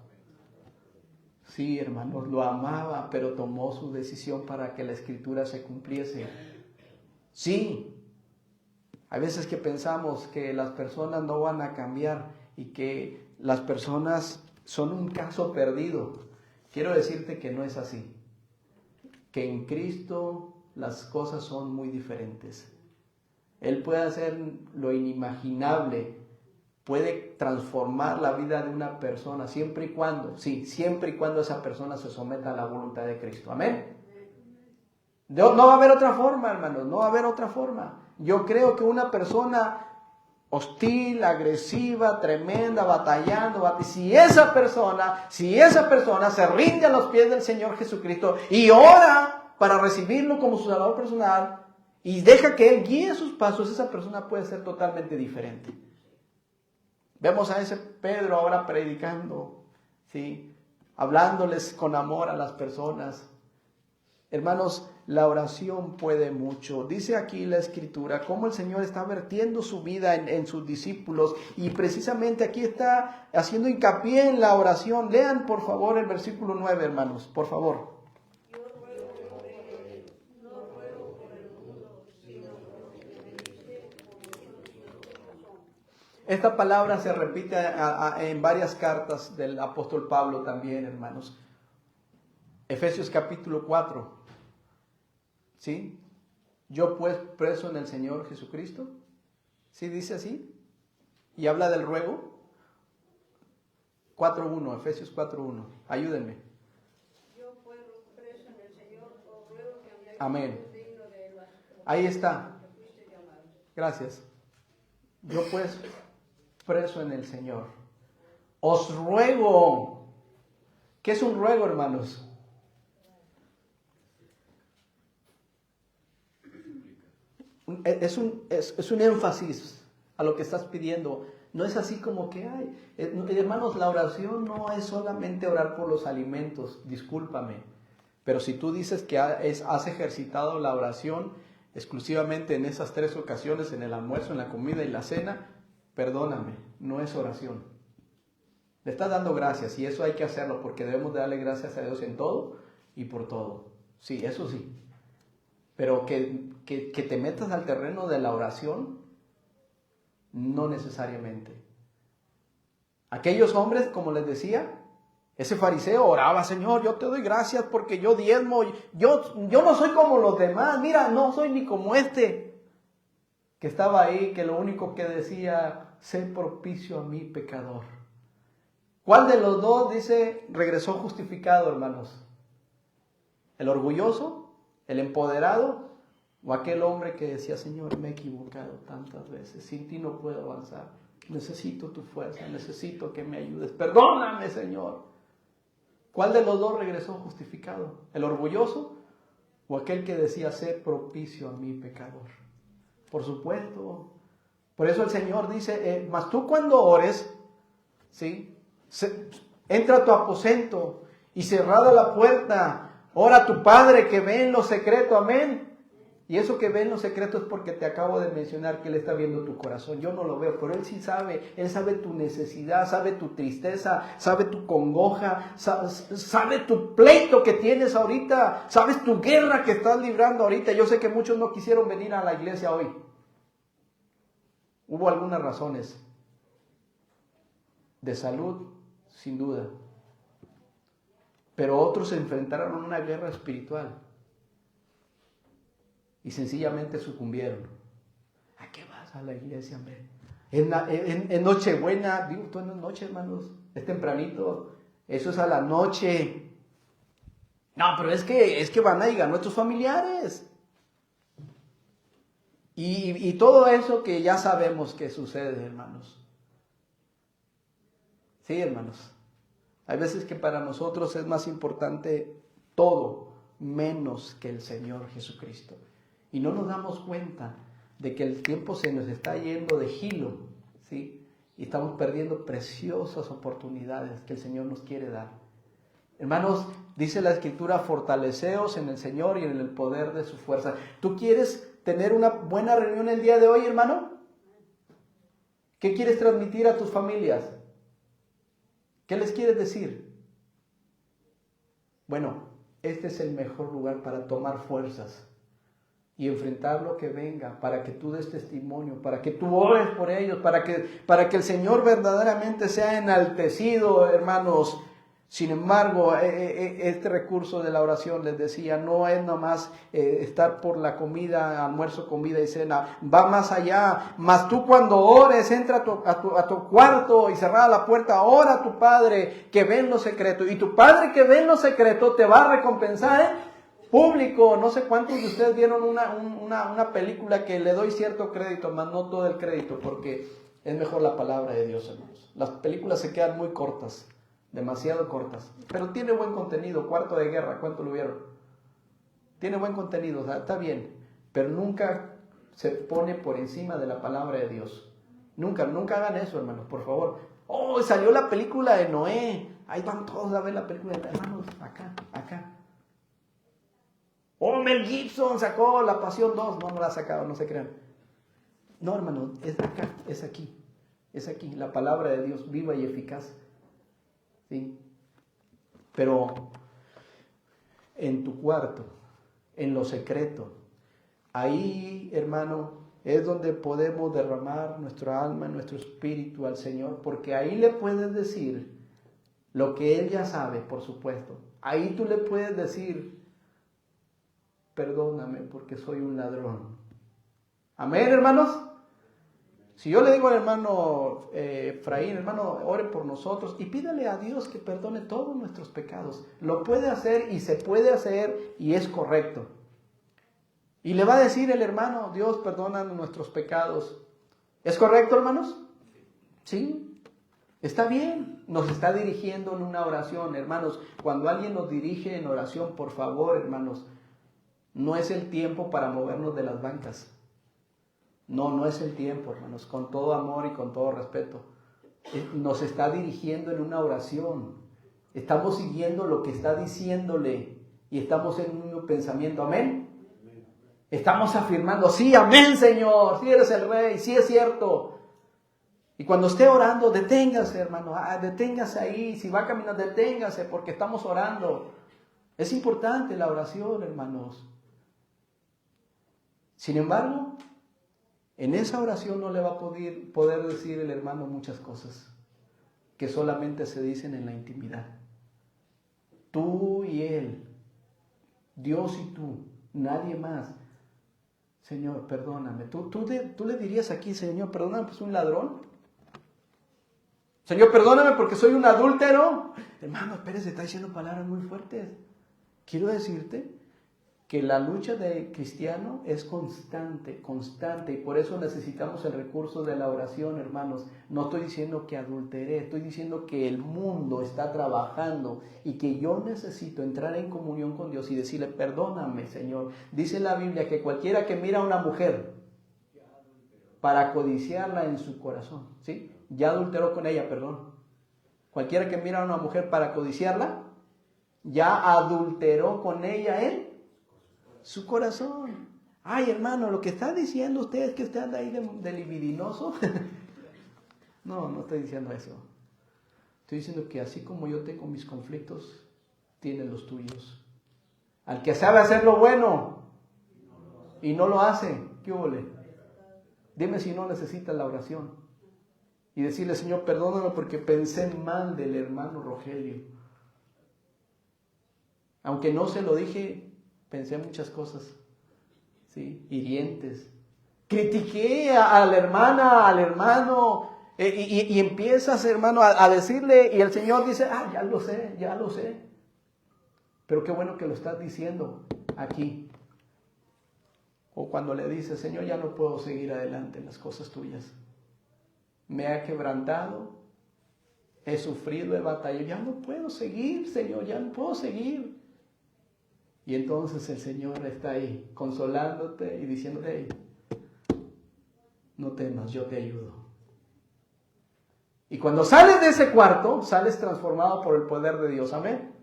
Sí, hermanos, lo amaba, pero tomó su decisión para que la Escritura se cumpliese. Sí. Hay veces que pensamos que las personas no van a cambiar y que las personas son un caso perdido. Quiero decirte que no es así. Que en Cristo las cosas son muy diferentes. Él puede hacer lo inimaginable, puede transformar la vida de una persona siempre y cuando esa persona se someta a la voluntad de Cristo. Amén. No va a haber otra forma, hermanos, no va a haber otra forma. Yo creo que una persona hostil, agresiva, tremenda, batallando, si esa persona se rinde a los pies del Señor Jesucristo y ora para recibirlo como su Salvador personal y deja que Él guíe sus pasos, esa persona puede ser totalmente diferente. Vemos a ese Pedro ahora predicando, ¿sí? Hablándoles con amor a las personas. Hermanos, la oración puede mucho. Dice aquí la Escritura cómo el Señor está vertiendo su vida en sus discípulos y precisamente aquí está haciendo hincapié en la oración. Lean por favor el versículo 9, hermanos, por favor. Esta palabra se repite en varias cartas del apóstol Pablo también, hermanos. Efesios capítulo 4. ¿Sí? Yo pues preso en el Señor Jesucristo. ¿Sí dice así? Y habla del ruego. 4.1, Efesios 4.1. Ayúdenme. Yo pues preso en el Señor, os ruego que hagáis Amén. digno de las Ahí está. que fuiste llamados. Gracias. Yo pues preso en el Señor, os ruego. ¿Qué es un ruego, hermanos? Es un énfasis a lo que estás pidiendo. No es así como que, hermanos, la oración no es solamente orar por los alimentos, discúlpame. Pero si tú dices que has ejercitado la oración exclusivamente en esas 3 ocasiones, en el almuerzo, en la comida y la cena, perdóname, no es oración. Le estás dando gracias y eso hay que hacerlo porque debemos de darle gracias a Dios en todo y por todo. Sí, eso sí. Pero que te metas al terreno de la oración, no necesariamente. Aquellos hombres, como les decía, ese fariseo oraba, Señor, yo te doy gracias porque yo diezmo, yo no soy como los demás, mira, no soy ni como que estaba ahí, que lo único que decía, sé propicio a mí, pecador. ¿Cuál de los dos, dice, regresó justificado, hermanos? ¿El orgulloso? ¿El empoderado? O aquel hombre que decía, Señor, me he equivocado tantas veces, sin ti no puedo avanzar. Necesito tu fuerza, necesito que me ayudes. Perdóname, Señor. ¿Cuál de los dos regresó justificado? ¿El orgulloso o aquel que decía, ser propicio a mi pecador? Por supuesto. Por eso el Señor dice, mas tú cuando ores, ¿sí? Entra a tu aposento y cerrada la puerta, ora a tu Padre que ve en lo secreto, amén. Y eso que ve en lo secreto es porque te acabo de mencionar que Él está viendo tu corazón. Yo no lo veo, pero Él sí sabe. Él sabe tu necesidad, sabe tu tristeza, sabe tu congoja, sabe tu pleito que tienes ahorita, sabes tu guerra que estás librando ahorita. Yo sé que muchos no quisieron venir a la iglesia hoy. Hubo algunas razones de salud, sin duda. Pero otros se enfrentaron a una guerra espiritual. Y sencillamente sucumbieron. ¿A qué vas a la iglesia, hombre? En Nochebuena, digo, tú no es noche, hermanos, es tempranito, eso es a la noche. No, pero es que van a llegar nuestros familiares. Y todo eso que ya sabemos que sucede, hermanos. Sí, hermanos. Hay veces que para nosotros es más importante todo menos que el Señor Jesucristo. Y no nos damos cuenta de que el tiempo se nos está yendo de hilo, ¿sí? Y estamos perdiendo preciosas oportunidades que el Señor nos quiere dar. Hermanos, dice la Escritura, fortaleceos en el Señor y en el poder de su fuerza. ¿Tú quieres tener una buena reunión el día de hoy, hermano? ¿Qué quieres transmitir a tus familias? ¿Qué les quieres decir? Bueno, este es el mejor lugar para tomar fuerzas y enfrentar lo que venga, para que tú des testimonio, para que tú ores por ellos, para que el Señor verdaderamente sea enaltecido, hermanos. Sin embargo, este recurso de la oración, les decía, no es nomás estar por la comida, almuerzo, comida y cena, va más allá. Mas tú cuando ores, entra a tu cuarto y cerrada la puerta, ora a tu Padre que ve en lo secreto, y tu Padre que ve en lo secreto te va a recompensar público. No sé cuántos de ustedes vieron una película que le doy cierto crédito, mas no todo el crédito, porque es mejor la palabra de Dios, hermanos. Las películas se quedan muy cortas, demasiado cortas, pero tiene buen contenido. Cuarto de Guerra, ¿cuánto lo vieron? Tiene buen contenido, o sea, está bien, pero nunca se pone por encima de la palabra de Dios. Nunca hagan eso, hermanos, por favor. Oh, salió la película de Noé, ahí van todos a ver la película de hermanos, acá. Oh, Mel Gibson sacó La Pasión 2. No la ha sacado, no se crean. No, hermano, es acá, es aquí. Es aquí, la palabra de Dios viva y eficaz. ¿Sí? Pero en tu cuarto, en lo secreto, ahí, hermano, es donde podemos derramar nuestra alma, nuestro espíritu al Señor, porque ahí le puedes decir lo que Él ya sabe, por supuesto. Ahí tú le puedes decir, perdóname porque soy un ladrón. Amén, hermanos. Si yo le digo al hermano Efraín, hermano, ore por nosotros y pídale a Dios que perdone todos nuestros pecados. Lo puede hacer y se puede hacer y es correcto. Y le va a decir el hermano, Dios perdona nuestros pecados. ¿Es correcto, hermanos? Sí. Está bien. Nos está dirigiendo en una oración, hermanos. Cuando alguien nos dirige en oración, por favor, hermanos, no es el tiempo para movernos de las bancas. No es el tiempo, hermanos, con todo amor y con todo respeto. Nos está dirigiendo en una oración. Estamos siguiendo lo que está diciéndole y estamos en un mismo pensamiento. Amén. Estamos afirmando, sí, amén, Señor, sí eres el Rey, sí es cierto. Y cuando esté orando, deténgase, hermano, deténgase ahí. Si va a caminar, deténgase porque estamos orando. Es importante la oración, hermanos. Sin embargo, en esa oración no le va a poder decir el hermano muchas cosas que solamente se dicen en la intimidad. Tú y Él, Dios y tú, nadie más. Señor, perdóname. ¿Tú le dirías aquí, Señor, perdóname, pues un ladrón? Señor, perdóname porque soy un adúltero. Hermano, espérese, está diciendo palabras muy fuertes. Quiero decirte que la lucha del cristiano es constante, y por eso necesitamos el recurso de la oración, hermanos. No estoy diciendo que adulteré, estoy diciendo que el mundo está trabajando y que yo necesito entrar en comunión con Dios y decirle, perdóname, Señor. Dice la Biblia que cualquiera que mira a una mujer para codiciarla en su corazón, ¿sí? Ya adulteró con ella, perdón. Cualquiera que mira a una mujer para codiciarla, ya adulteró con ella en su corazón. Ay, hermano, lo que está diciendo usted es que usted anda ahí de libidinoso. No estoy diciendo eso. Estoy diciendo que así como yo tengo mis conflictos, tienen los tuyos. Al que sabe hacer lo bueno y no lo hace, ¿qué huele? Dime si no necesita la oración. Y decirle, Señor, perdóname porque pensé mal del hermano Rogelio. Aunque no se lo dije, pensé muchas cosas, ¿sí? Hirientes. Critiqué a la hermana, al hermano, y empiezas, hermano, a decirle, y el Señor dice, ya lo sé. Pero qué bueno que lo estás diciendo aquí. O cuando le dices, Señor, ya no puedo seguir adelante en las cosas tuyas. Me ha quebrantado, he sufrido, he batallado, ya no puedo seguir, Señor, ya no puedo seguir. Y entonces el Señor está ahí, consolándote y diciéndote, hey, no temas, yo te ayudo. Y cuando sales de ese cuarto, sales transformado por el poder de Dios, amén.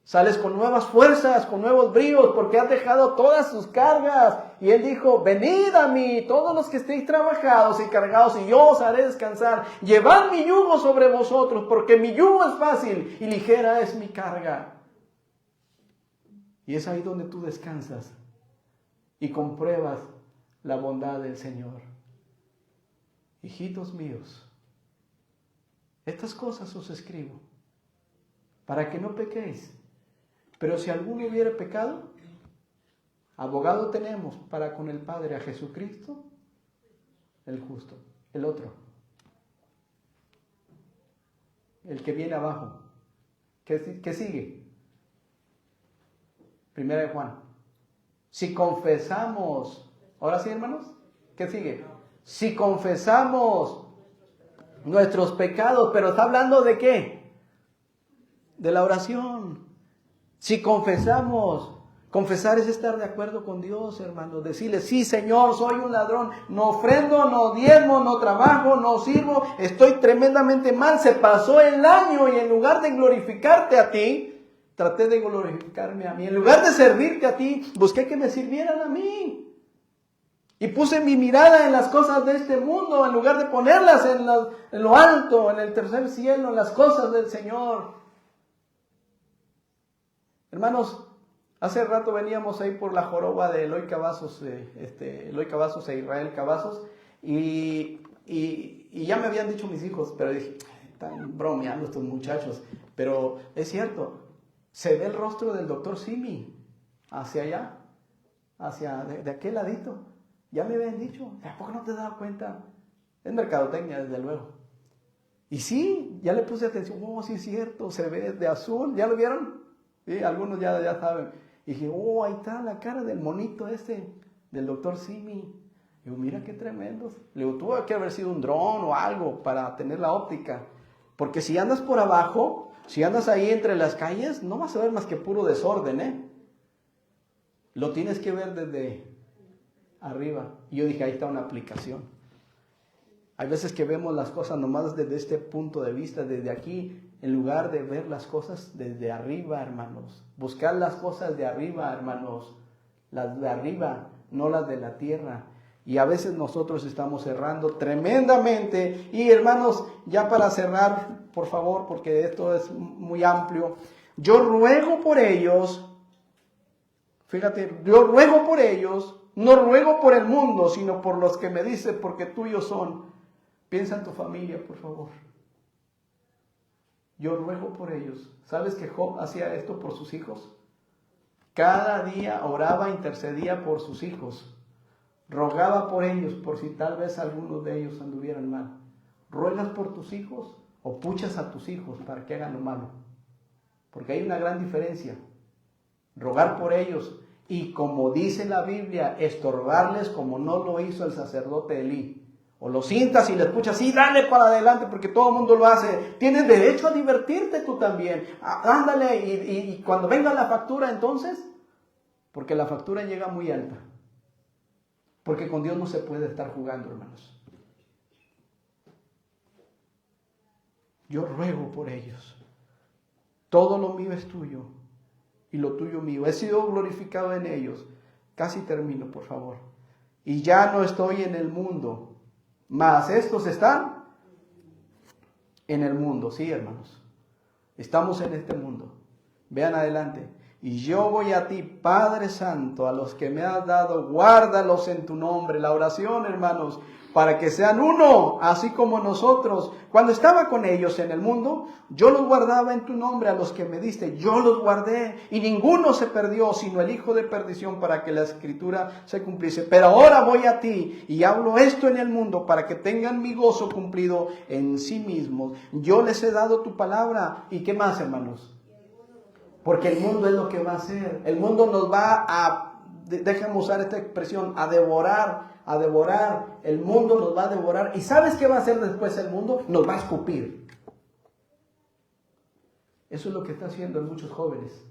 Sales con nuevas fuerzas, con nuevos bríos, porque has dejado todas sus cargas. Y Él dijo, venid a mí, todos los que estéis trabajados y cargados, y yo os haré descansar. Llevad mi yugo sobre vosotros, porque mi yugo es fácil y ligera es mi carga. Y es ahí donde tú descansas y compruebas la bondad del Señor. Hijitos míos, estas cosas os escribo para que no pequéis. Pero si alguno hubiere pecado, abogado tenemos para con el Padre, a Jesucristo, el justo, el otro, el que viene abajo. ¿Qué sigue? Primera de Juan. Si confesamos, ahora sí, hermanos, ¿qué sigue? Si confesamos nuestros pecados, pero está hablando de ¿qué? De la oración. Si confesamos, confesar es estar de acuerdo con Dios, hermano. Decirle, sí, Señor, soy un ladrón. No ofrendo, no diezmo, no trabajo, no sirvo. Estoy tremendamente mal. Se pasó el año y en lugar de glorificarte a ti, traté de glorificarme a mí. En lugar de servirte a ti, busqué que me sirvieran a mí. Y puse mi mirada en las cosas de este mundo, en lugar de ponerlas en lo alto, en el tercer cielo, en las cosas del Señor. Hermanos, hace rato veníamos ahí por la joroba de Eloy Cavazos, Eloy Cavazos e Israel Cavazos, y ya me habían dicho mis hijos, pero dije, están bromeando estos muchachos, pero es cierto, se ve el rostro del doctor Simi hacia allá, de aquel ladito. Ya me habían dicho, ¿a poco no te has dado cuenta? Es mercadotecnia, desde luego. Y sí, ya le puse atención, sí es cierto, se ve de azul, ¿ya lo vieron? Sí, algunos ya saben. Y dije, ahí está la cara del monito del doctor Simi. Digo, mira qué tremendos. Le digo, tuvo que haber sido un dron o algo para tener la óptica. Porque si andas por abajo, si andas ahí entre las calles, no vas a ver más que puro desorden, Lo tienes que ver desde arriba. Y yo dije, ahí está una aplicación. Hay veces que vemos las cosas nomás desde este punto de vista, desde aquí, en lugar de ver las cosas desde arriba, hermanos. Buscar las cosas de arriba, hermanos. Las de arriba, no las de la tierra. Y a veces nosotros estamos cerrando tremendamente. Y hermanos, ya para cerrar, por favor, porque esto es muy amplio. Yo ruego por ellos, fíjate, yo ruego por ellos, no ruego por el mundo, sino por los que me dicen, porque tuyos son. Piensa en tu familia, por favor. Yo ruego por ellos. ¿Sabes que Job hacía esto por sus hijos? Cada día oraba, intercedía por sus hijos. Rogaba por ellos, por si tal vez algunos de ellos anduvieran mal. ¿Ruegas por tus hijos o puchas a tus hijos para que hagan lo malo? Porque hay una gran diferencia. Rogar por ellos y como dice la Biblia, estorbarles como no lo hizo el sacerdote Elí. O lo sientas y le escuchas, sí, dale para adelante porque todo el mundo lo hace. Tienes derecho a divertirte tú también. Ándale y cuando venga la factura entonces, porque la factura llega muy alta. Porque con Dios no se puede estar jugando, hermanos. Yo ruego por ellos. Todo lo mío es tuyo y lo tuyo mío. He sido glorificado en ellos. Casi termino, por favor. Y ya no estoy en el mundo, mas estos están en el mundo. Sí, hermanos. Estamos en este mundo. Vean adelante. Y yo voy a ti, Padre Santo, a los que me has dado, guárdalos en tu nombre. La oración, hermanos, para que sean uno, así como nosotros. Cuando estaba con ellos en el mundo, yo los guardaba en tu nombre, a los que me diste, yo los guardé, y ninguno se perdió, sino el hijo de perdición, para que la escritura se cumpliese. Pero ahora voy a ti, y hablo esto en el mundo, para que tengan mi gozo cumplido en sí mismos. Yo les he dado tu palabra, ¿y qué más, hermanos? Porque el mundo es lo que va a hacer. El mundo nos va a, déjenme usar esta expresión, a devorar. El mundo nos va a devorar. ¿Y sabes qué va a hacer después el mundo? Nos va a escupir. Eso es lo que está haciendo en muchos jóvenes.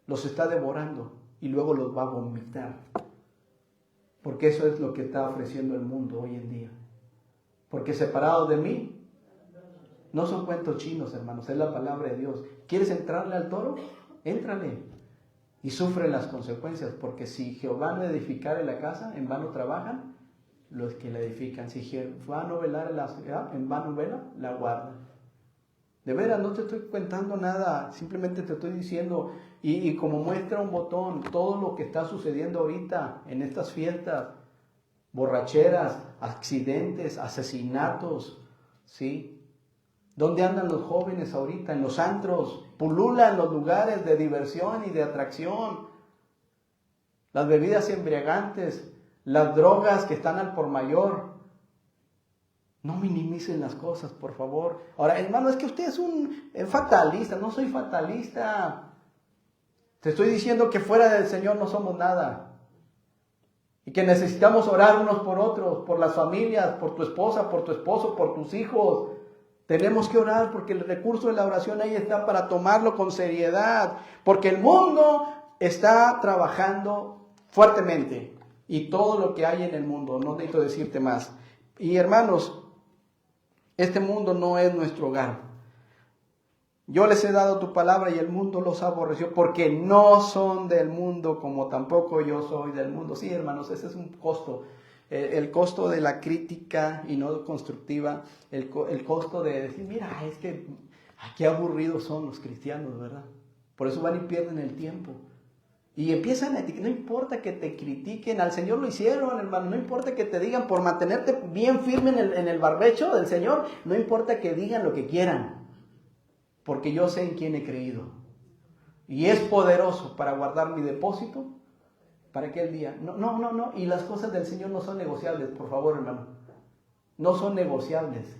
Los está devorando y luego los va a vomitar. Porque eso es lo que está ofreciendo el mundo hoy en día. Porque separado de mí, no son cuentos chinos, hermanos, es la palabra de Dios. ¿Quieres entrarle al toro? Éntrale. Y sufre las consecuencias, porque si Jehová no edificare la casa, en vano trabajan los que la edifican. Si Jehová no velara la ciudad, en vano vela, la guarda. De veras, no te estoy contando nada, simplemente te estoy diciendo, y como muestra un botón, todo lo que está sucediendo ahorita en estas fiestas, borracheras, accidentes, asesinatos, ¿sí? ¿Dónde andan los jóvenes ahorita? En los antros, pululan los lugares de diversión y de atracción. Las bebidas embriagantes, las drogas que están al por mayor. No minimicen las cosas, por favor. Ahora, hermano, es que usted es un fatalista. No soy fatalista. Te estoy diciendo que fuera del Señor no somos nada. Y que necesitamos orar unos por otros, por las familias, por tu esposa, por tu esposo, por tus hijos. Tenemos que orar porque el recurso de la oración ahí está para tomarlo con seriedad. Porque el mundo está trabajando fuertemente. Y todo lo que hay en el mundo, no necesito decirte más. Y hermanos, este mundo no es nuestro hogar. Yo les he dado tu palabra y el mundo los aborreció porque no son del mundo como tampoco yo soy del mundo. Sí, hermanos, ese es un costo. El costo de la crítica y no constructiva, el costo de decir, mira, es que qué aburridos son los cristianos, ¿verdad? Por eso van y pierden el tiempo. Y empiezan a etiquetar, no importa que te critiquen, al Señor lo hicieron, hermano, no importa que te digan por mantenerte bien firme en el barbecho del Señor, no importa que digan lo que quieran, porque yo sé en quién he creído. Y es poderoso para guardar mi depósito para aquel día. No. Y las cosas del Señor no son negociables, por favor, hermano. No son negociables.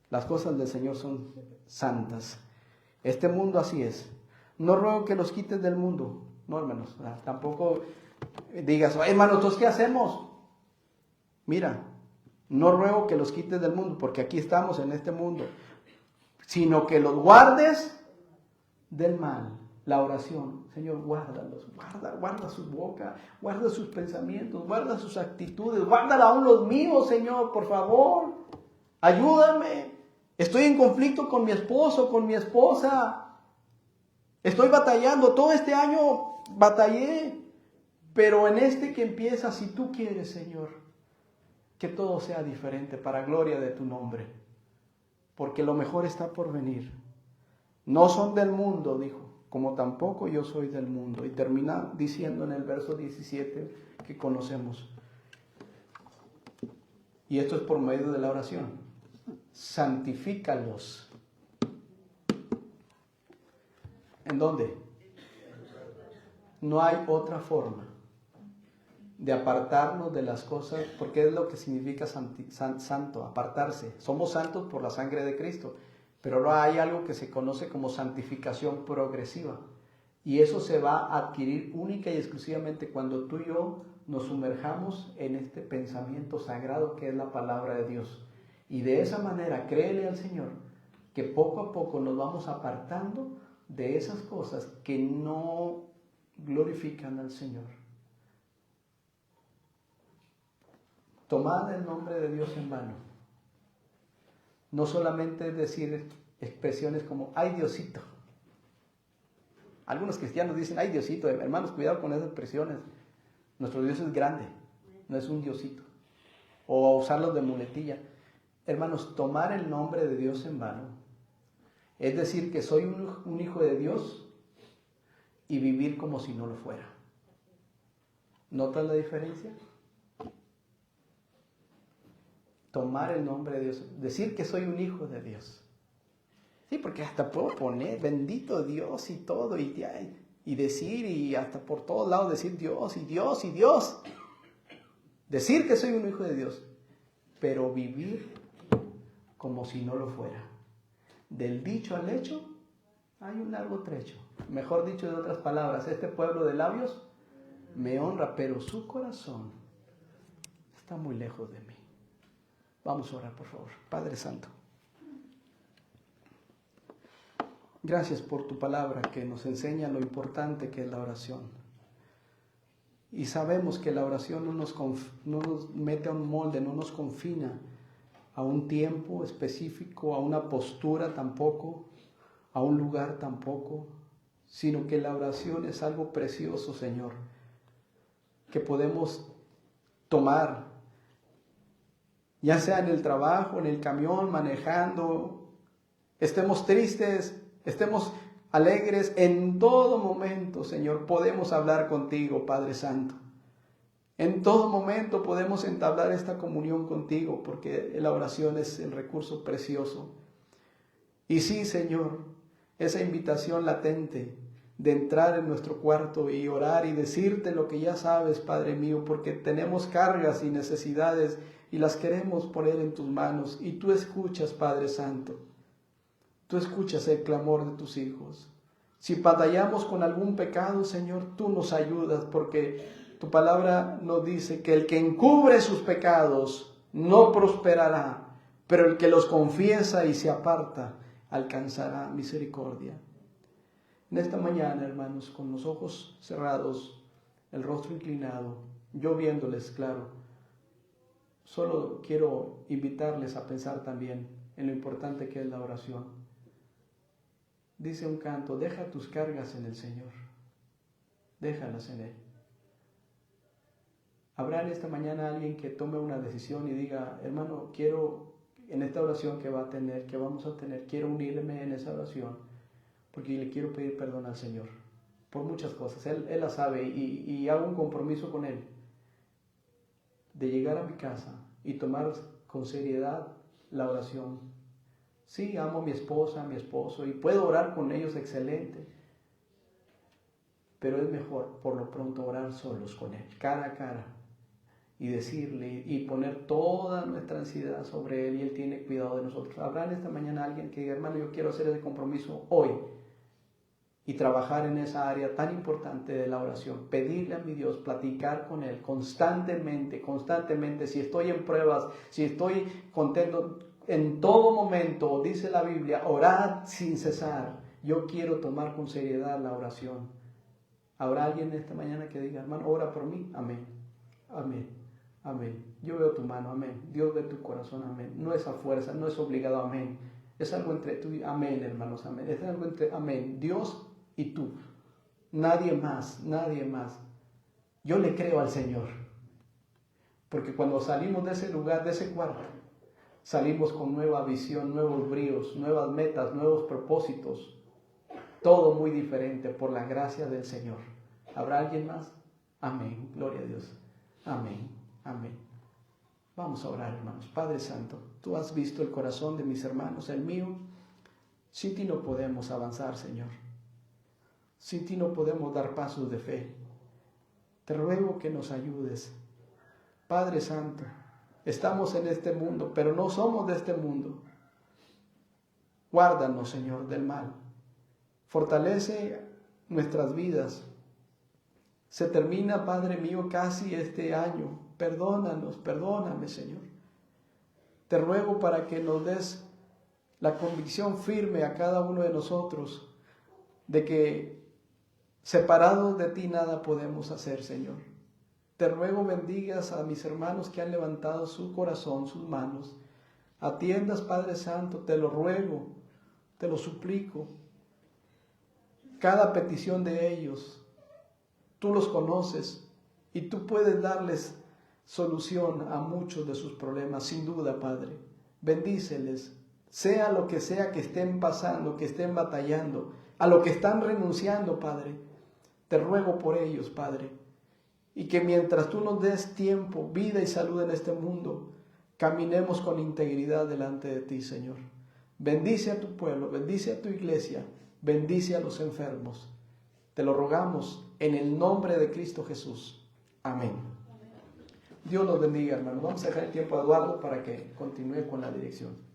Las cosas del Señor son santas. Este mundo así es. No ruego que los quites del mundo. No, hermanos. Tampoco digas, hermano, ¿entonces qué hacemos? Mira, no ruego que los quites del mundo, porque aquí estamos en este mundo, sino que los guardes del mal. La oración, Señor, guárdalos, guarda su boca, guarda sus pensamientos, guarda sus actitudes, guárdala aún los míos, Señor, por favor, ayúdame. Estoy en conflicto con mi esposo, con mi esposa, estoy batallando, todo este año batallé, pero en este que empieza, si tú quieres, Señor, que todo sea diferente para gloria de tu nombre, porque lo mejor está por venir. No son del mundo, dijo, como tampoco yo soy del mundo. Y termina diciendo en el verso 17 que conocemos. Y esto es por medio de la oración. Santifícalos. ¿En dónde? No hay otra forma de apartarnos de las cosas, porque es lo que significa santo, apartarse. Somos santos por la sangre de Cristo. Pero ahora hay algo que se conoce como santificación progresiva. Y eso se va a adquirir única y exclusivamente cuando tú y yo nos sumerjamos en este pensamiento sagrado que es la palabra de Dios. Y de esa manera, créele al Señor, que poco a poco nos vamos apartando de esas cosas que no glorifican al Señor. Tomad el nombre de Dios en vano. No solamente es decir expresiones como, ay Diosito. Algunos cristianos dicen, ay Diosito. Hermanos, cuidado con esas expresiones. Nuestro Dios es grande, no es un Diosito. O usarlos de muletilla. Hermanos, tomar el nombre de Dios en vano es decir que soy un hijo de Dios y vivir como si no lo fuera. ¿Notas la diferencia? Tomar el nombre de Dios, decir que soy un hijo de Dios. Sí, porque hasta puedo poner bendito Dios y todo, y decir, y hasta por todos lados decir Dios y Dios y Dios. Decir que soy un hijo de Dios, pero vivir como si no lo fuera. Del dicho al hecho hay un largo trecho. Mejor dicho, de otras palabras, este pueblo de labios me honra, pero su corazón está muy lejos de mí. Vamos a orar, por favor. Padre Santo, gracias por tu palabra que nos enseña lo importante que es la oración. Y sabemos que la oración no nos mete a un molde, no nos confina a un tiempo específico, a una postura tampoco, a un lugar tampoco, sino que la oración es algo precioso, Señor, que podemos tomar, ya sea en el trabajo, en el camión, manejando, estemos tristes, estemos alegres, en todo momento, Señor, podemos hablar contigo, Padre Santo. En todo momento podemos entablar esta comunión contigo, porque la oración es el recurso precioso. Y sí, Señor, esa invitación latente de entrar en nuestro cuarto y orar y decirte lo que ya sabes, Padre mío, porque tenemos cargas y necesidades y las queremos poner en tus manos. Y tú escuchas, Padre Santo, tú escuchas el clamor de tus hijos. Si batallamos con algún pecado, Señor, tú nos ayudas, porque tu palabra nos dice que el que encubre sus pecados no prosperará, pero el que los confiesa y se aparta alcanzará misericordia. En esta mañana, hermanos, con los ojos cerrados, el rostro inclinado, yo viéndoles claro, solo quiero invitarles a pensar también en lo importante que es la oración. Dice un canto, deja tus cargas en el Señor, déjalas en Él. Habrá en esta mañana alguien que tome una decisión y diga, hermano, quiero en esta oración que vamos a tener, quiero unirme en esa oración porque le quiero pedir perdón al Señor por muchas cosas. Él la sabe y hago un compromiso con Él de llegar a mi casa y tomar con seriedad la oración. Sí, amo a mi esposa, a mi esposo y puedo orar con ellos excelente, pero es mejor por lo pronto orar solos con Él, cara a cara, y decirle y poner toda nuestra ansiedad sobre Él, y Él tiene cuidado de nosotros. Habrá en esta mañana alguien que diga, hermano, yo quiero hacer ese compromiso hoy y trabajar en esa área tan importante de la oración, pedirle a mi Dios, platicar con Él constantemente, si estoy en pruebas, si estoy contento, en todo momento, dice la Biblia, orad sin cesar. Yo quiero tomar con seriedad la oración. ¿Habrá alguien esta mañana que diga, hermano, ora por mí? Amén, amén, amén. Yo veo tu mano, amén. Dios ve tu corazón, amén. No es a fuerza, no es obligado, amén. Es algo entre tú y amén, hermanos, amén. Es algo entre, amén, Dios y tú. Nadie más, nadie más. Yo le creo al Señor. Porque cuando salimos de ese lugar, de ese cuarto, salimos con nueva visión, nuevos bríos, nuevas metas, nuevos propósitos. Todo muy diferente por la gracia del Señor. ¿Habrá alguien más? Amén. Gloria a Dios. Amén. Amén. Vamos a orar, hermanos. Padre Santo, tú has visto el corazón de mis hermanos, el mío. Sin ti no podemos avanzar, Señor. Sin ti no podemos dar pasos de fe. Te ruego que nos ayudes. Padre Santo, estamos en este mundo, pero no somos de este mundo. Guárdanos, Señor, del mal. Fortalece nuestras vidas. Se termina, Padre mío, casi este año. Perdónanos, perdóname, Señor. Te ruego para que nos des la convicción firme a cada uno de nosotros de que separados de ti nada podemos hacer, Señor. Te ruego bendigas a mis hermanos que han levantado su corazón, sus manos. Atiendas, Padre Santo, te lo ruego, te lo suplico. Cada petición de ellos, tú los conoces y tú puedes darles solución a muchos de sus problemas, sin duda, Padre. Bendíceles, sea lo que sea que estén pasando, que estén batallando, a lo que están renunciando, Padre. Te ruego por ellos, Padre. Y que mientras tú nos des tiempo, vida y salud en este mundo, caminemos con integridad delante de ti, Señor. Bendice a tu pueblo, bendice a tu iglesia, bendice a los enfermos. Te lo rogamos en el nombre de Cristo Jesús. Amén. Dios los bendiga, hermanos. Vamos a dejar el tiempo a Eduardo para que continúe con la dirección.